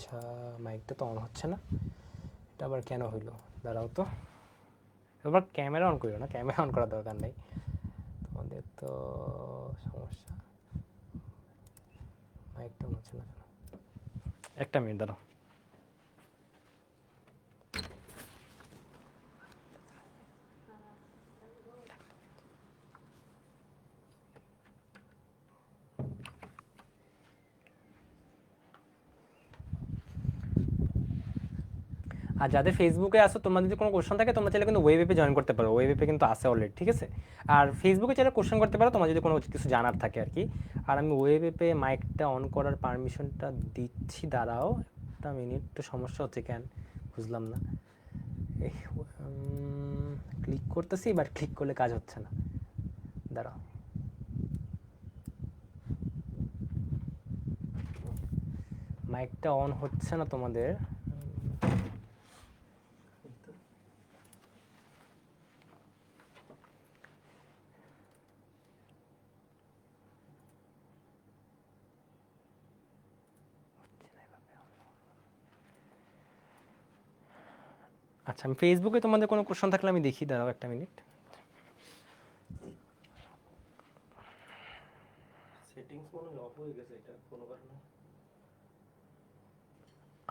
আচ্ছা, মাইকটা তো অন হচ্ছে না, এটা আবার কেন হইলো, দাঁড়াও তো, এবার ক্যামেরা অন করিও না, ক্যামেরা অন করার দরকার নেই, তোমাদের তো সমস্যা, মাইকটা অন হচ্ছে না কেন, একটা মিনিট দাঁড়াও। আর যাদের ফেসবুকে আসো, তোমার যদি কোনো কোশ্চেন থাকে তোমরা চাইলে কিন্তু ওয়েব অ্যাপে জয়েন করতে পারো, ওয়েব অ্যাপে কিন্তু আসে অলরেডি, ঠিক আছে। আর ফেসবুকে চাইলে কোশ্চেন করতে পারো তোমার যদি কোনো কিছু জানার থাকে আর কি। আর আমি ওয়েব অ্যাপে মাইকটা অন করার পারমিশনটা দিচ্ছি, দাঁড়াও একটা মিনিট, একটু সমস্যা হচ্ছে কেন বুঝলাম না। ক্লিক করতেছি, বাট ক্লিক করলে কাজ হচ্ছে না, দাঁড়াও। মাইকটা অন হচ্ছে না তোমাদের, আচ্ছা আমি ফেসবুকে তোমাদের কোনো কোশ্চেন থাকলে আমি দেখি, দাঁড়াও একটা মিনিট। সেটিংস মনে হয় অফ হয়ে গেছে, এটা কোনো কারণে।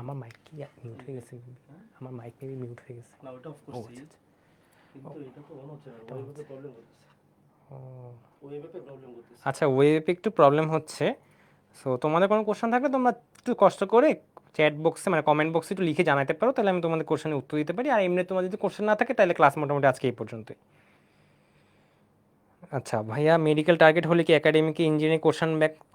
আমার মাইক কি মিউট হয়ে গেছে? আমার মাইক মেবি মিউট হয়ে গেছে। না ওটা অফ ও করছি, আচ্ছা কিন্তু এটা তো অন হচ্ছে না, ওইভাবে প্রবলেম করতেছে, ও ওইভাবে প্রবলেম করতেছে। আচ্ছা, ওয়েবে একটু প্রবলেম হচ্ছে। সো তোমাদের কোনো কোশ্চেন থাকলে তোমরা একটু কষ্ট করে চ্যাট বক্সে মানে কমেন্ট বক্সে একটু লিখে জানাতে পারো, তাহলে আমি তোমাদের কোশ্চেনের উত্তর দিতে পারি। আর এমনি তোমার যদি কোশ্চেন না থাকে তাহলে ক্লাস মোটামুটি আজকে এই পর্যন্তই। আচ্ছা ভাইয়া, মেডিকেল টার্গেট হলে কি একাডেমিক ইঞ্জিনিয়ারিং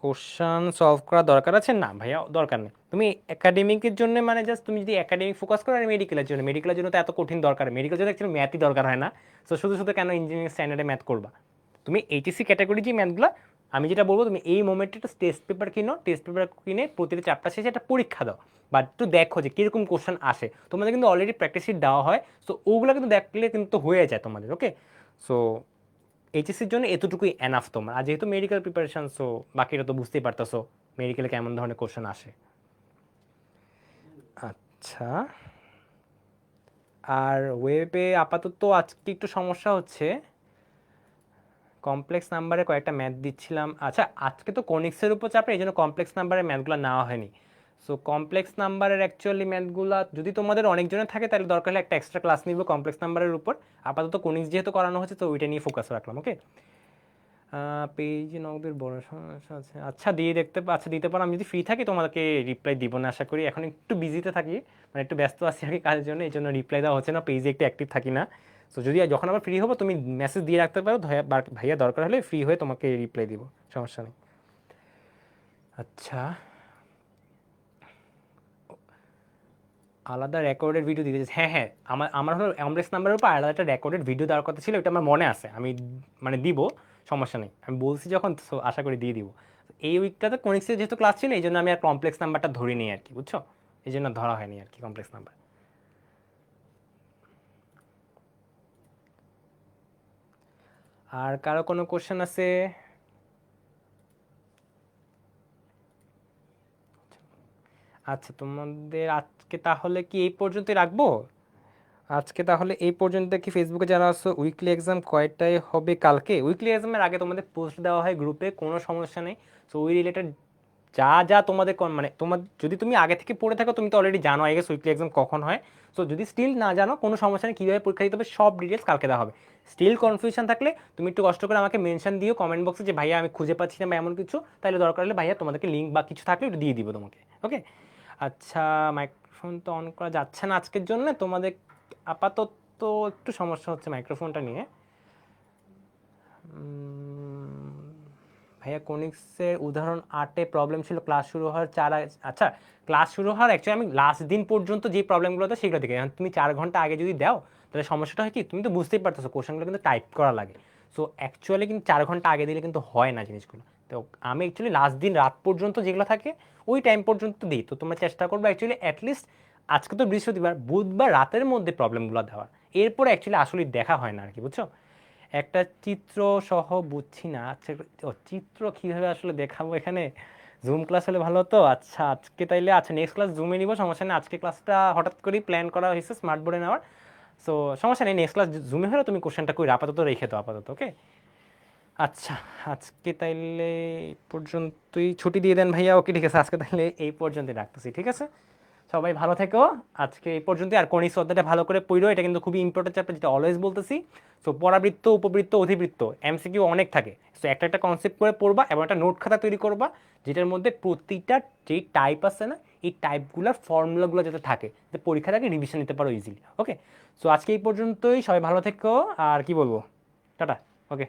কোশ্চেন সলভ করা দরকার আছে? না ভাইয়া, দরকার নেই। তুমি একাডেমিকের জন্য মানে জাস্ট তুমি যদি একাডেমিক ফোকাস করো, আর মেডিকেলের জন্য তো এত কঠিন দরকার, মেডিকেলের জন্য অ্যাকচুয়ালি ম্যাথই দরকার হয় না। সো শুধু শুধু কেন ইঞ্জিনিয়ারিং স্ট্যান্ডার্ডে ম্যাথ করবা? তুমি এইচএসসি ক্যাটাগরি যে ম্যাথগুলো, আমি যেটা বলবো, তুমি এই মোমেন্টে একটা টেস্ট পেপার কিনো, টেস্ট পেপার কিনে প্রতিটা চ্যাপ্টার শেষে একটা পরীক্ষা দাও, বা একটু দেখো যে কীরকম কোশ্চেন আসে। তোমাদের কিন্তু অলরেডি প্র্যাকটিস শিট দেওয়া হয়, সো ওগুলো কিন্তু দেখলে কিন্তু হয়ে যায় তোমাদের। ওকে, সো এইচএসসির জন্য এতটুকুই এনাফ তোমার। আর যেহেতু মেডিকেল প্রিপারেশন, সো বাকিটা তো বুঝতেই পারতেছো মেডিকেলে কেমন ধরনের কোশ্চেন আসে। আচ্ছা, আর ওয়েবে আপাতত আজকে একটু সমস্যা হচ্ছে, কমপ্লেক্স নাম্বারে কয়েকটা ম্যাথ দিচ্ছিলাম। আচ্ছা, আজকে তো কনিক্সের উপর চাপে, এই জন্য কমপ্লেক্স নাম্বারের ম্যাথগুলো নেওয়া হয়নি। সো কমপ্লেক্স নাম্বারের অ্যাকচুয়ালি ম্যাথগুলো যদি তোমাদের অনেকজনের থাকে তাহলে দরকার হলে একটা এক্সট্রা ক্লাস নিব কমপ্লেক্স নাম্বারের উপর। আপাতত কনিক্স যেহেতু করানো হচ্ছে তো ওইটা নিয়ে ফোকাস রাখলাম। ওকে, পেজে নগদের বড় সমস্যা আছে। আচ্ছা দিয়ে আচ্ছা দিতে পারো, আমি যদি ফ্রি থাকি তোমাকে রিপ্লাই দিব না আশা করি। এখন একটু বিজিতে থাকি, মানে একটু ব্যস্ত আছি আর কি কাজের জন্য, এই জন্য রিপ্লাই দেওয়া হচ্ছে না, পেজে একটু অ্যাক্টিভ থাকি না। সো যদি যখন আবার ফ্রি হবো তুমি মেসেজ দিয়ে রাখতে পারো, ভাইয়া দরকার হলে ফ্রি হয়ে তোমাকে রিপ্লাই দিব, সমস্যা নেই। আচ্ছা, আলাদা রেকর্ডেড ভিডিও দিতে চাই? হ্যাঁ হ্যাঁ, আমার হলো অ্যামব্রেক্স নাম্বারের উপর আলাদা একটা রেকর্ডেড ভিডিও দেওয়ার কথা ছিল, এটা আমার মনে আছে, আমি মানে দিব, সমস্যা নেই। আমি বলছি যখন, তো আশা করি দিয়ে দিব। এই উইকটাতে কনিক্সের যেহেতু ক্লাস ছিল এই জন্য আমি আর কমপ্লেক্স নাম্বারটা ধরিনি আর কি, বুঝছো, এই জন্য ধরা হয়নি আর কি কমপ্লেক্স নাম্বার। আর কারো কোনো কোশ্চেন আছে? আচ্ছা, তোমাদের আজকে তাহলে কি এই পর্যন্তই রাখবো? আজকে তাহলে এই পর্যন্ত। কি ফেসবুকে যারা আছো, উইকলি এক্সাম কয়টায় হবে কালকে? উইকলি এক্সামের আগে তোমাদের পোস্ট দেওয়া হয় গ্রুপে, কোনো সমস্যা নেই। সো ওই রিলেটেড যা যা তোমাদের মানে তোমার যদি তুমি আগে থেকে পড়ে থাকো তুমি তো অলরেডি জানো আই গেস উইকলি এক্সাম কখন হয়। সো যদি স্টিল না জানো, কোনো সমস্যা নেই, কীভাবে পরীক্ষা দিতে হবে সব ডিটেলস কালকে দেওয়া হবে। স্টিল কনফিউশন থাকলে তুমি একটু কষ্ট করে আমাকে মেনশন দিও কমেন্ট বক্সে যে ভাইয়া আমি খুঁজে পাচ্ছি না বা এমন কিছু, তাহলে দরকার হলে ভাইয়া তোমাদেরকে লিঙ্ক বা কিছু থাকলে একটু দিয়ে দিব তোমাকে। ওকে, আচ্ছা, মাইক্রোফোন তো অন করা যাচ্ছে না আজকের জন্য তোমাদের আপাতত, একটু সমস্যা হচ্ছে মাইক্রোফোনটা নিয়ে। ভাইয়া কোনিক্সের উদাহরণ 8-এ প্রবলেম ছিল ক্লাস শুরু হওয়ার আচ্ছা, ক্লাস শুরু হওয়ার অ্যাকচুয়ালি আমি লাস্ট দিন পর্যন্ত যে প্রবলেমগুলো হতো সেগুলো দেখে, তুমি 4 ঘন্টা আগে যদি দাও তাহলে সমস্যাটা হয় কি, তুমি তো বুঝতেই পারতেছো কোশ্চেনগুলো কিন্তু টাইপ করা লাগে। সো অ্যাকচুয়ালি কিন্তু 4 ঘন্টা আগে দিলে কিন্তু হয় না জিনিসগুলো। তো আমি অ্যাকচুয়ালি লাস্ট দিন রাত পর্যন্ত যেগুলো থাকে ওই টাইম পর্যন্ত দিই। তো তোমরা চেষ্টা করবে অ্যাকচুয়ালি অ্যাটলিস্ট আজকে তো বৃহস্পতিবার, বুধবার রাতের মধ্যে প্রবলেমগুলো দেওয়ার, এরপরে অ্যাকচুয়ালি আসলে দেখা হয় না আর কি, বুঝছো। একটা চিত্র সহ বুঝছি না। আচ্ছা, ও চিত্র কীভাবে আসলে দেখাবো এখানে, জুম ক্লাস হলে ভালো হতো। আচ্ছা আজকে তাইলে, আচ্ছা নেক্সট ক্লাস জুমে নিব, সমস্যা নেই। আজকে ক্লাসটা হঠাৎ করেই প্ল্যান করা হয়েছে স্মার্ট বোর্ডে নেওয়ার, সো সমস্যা নেই, নেক্সট ক্লাস জুমে হলে তুমি কোশ্চেনটা কই আপাতত রেখে দাও আপাতত। ওকে, আচ্ছা আজকে তাইলে এই পর্যন্তই, ছুটি দিয়ে দেন ভাইয়া। ওকে ঠিক আছে, আজকে তাহলে এই পর্যন্তই রাখতেছি, ঠিক আছে। সবাই ভালো থেকো, আজকে এই পর্যন্তই। আর কনিষ্ঠ অধ্যায়টা ভালো করে পড়ো, এটা কিন্তু খুবই ইম্পর্টেন্ট চ্যাপ্টার, যেটা অলওয়েজ বলতেছি। সো পরাবৃত্ত, উপবৃত্ত, অধিবৃত্ত, এমসিকিউ অনেক থাকে। সো একটা একটা কনসেপ্ট করে পড়বা এবং একটা নোট খাতা তৈরি করবা, যেটার মধ্যে প্রতিটা যেই টাইপ আছে না, এই টাইপগুলোর ফর্মুলাগুলো যাতে থাকে, যে পরীক্ষার আগে রিভিশন নিতে পারো ইজিলি। ওকে, সো আজকে এই পর্যন্তই, সবাই ভালো থেকো। আর কি বলবো, টাটা। ওকে।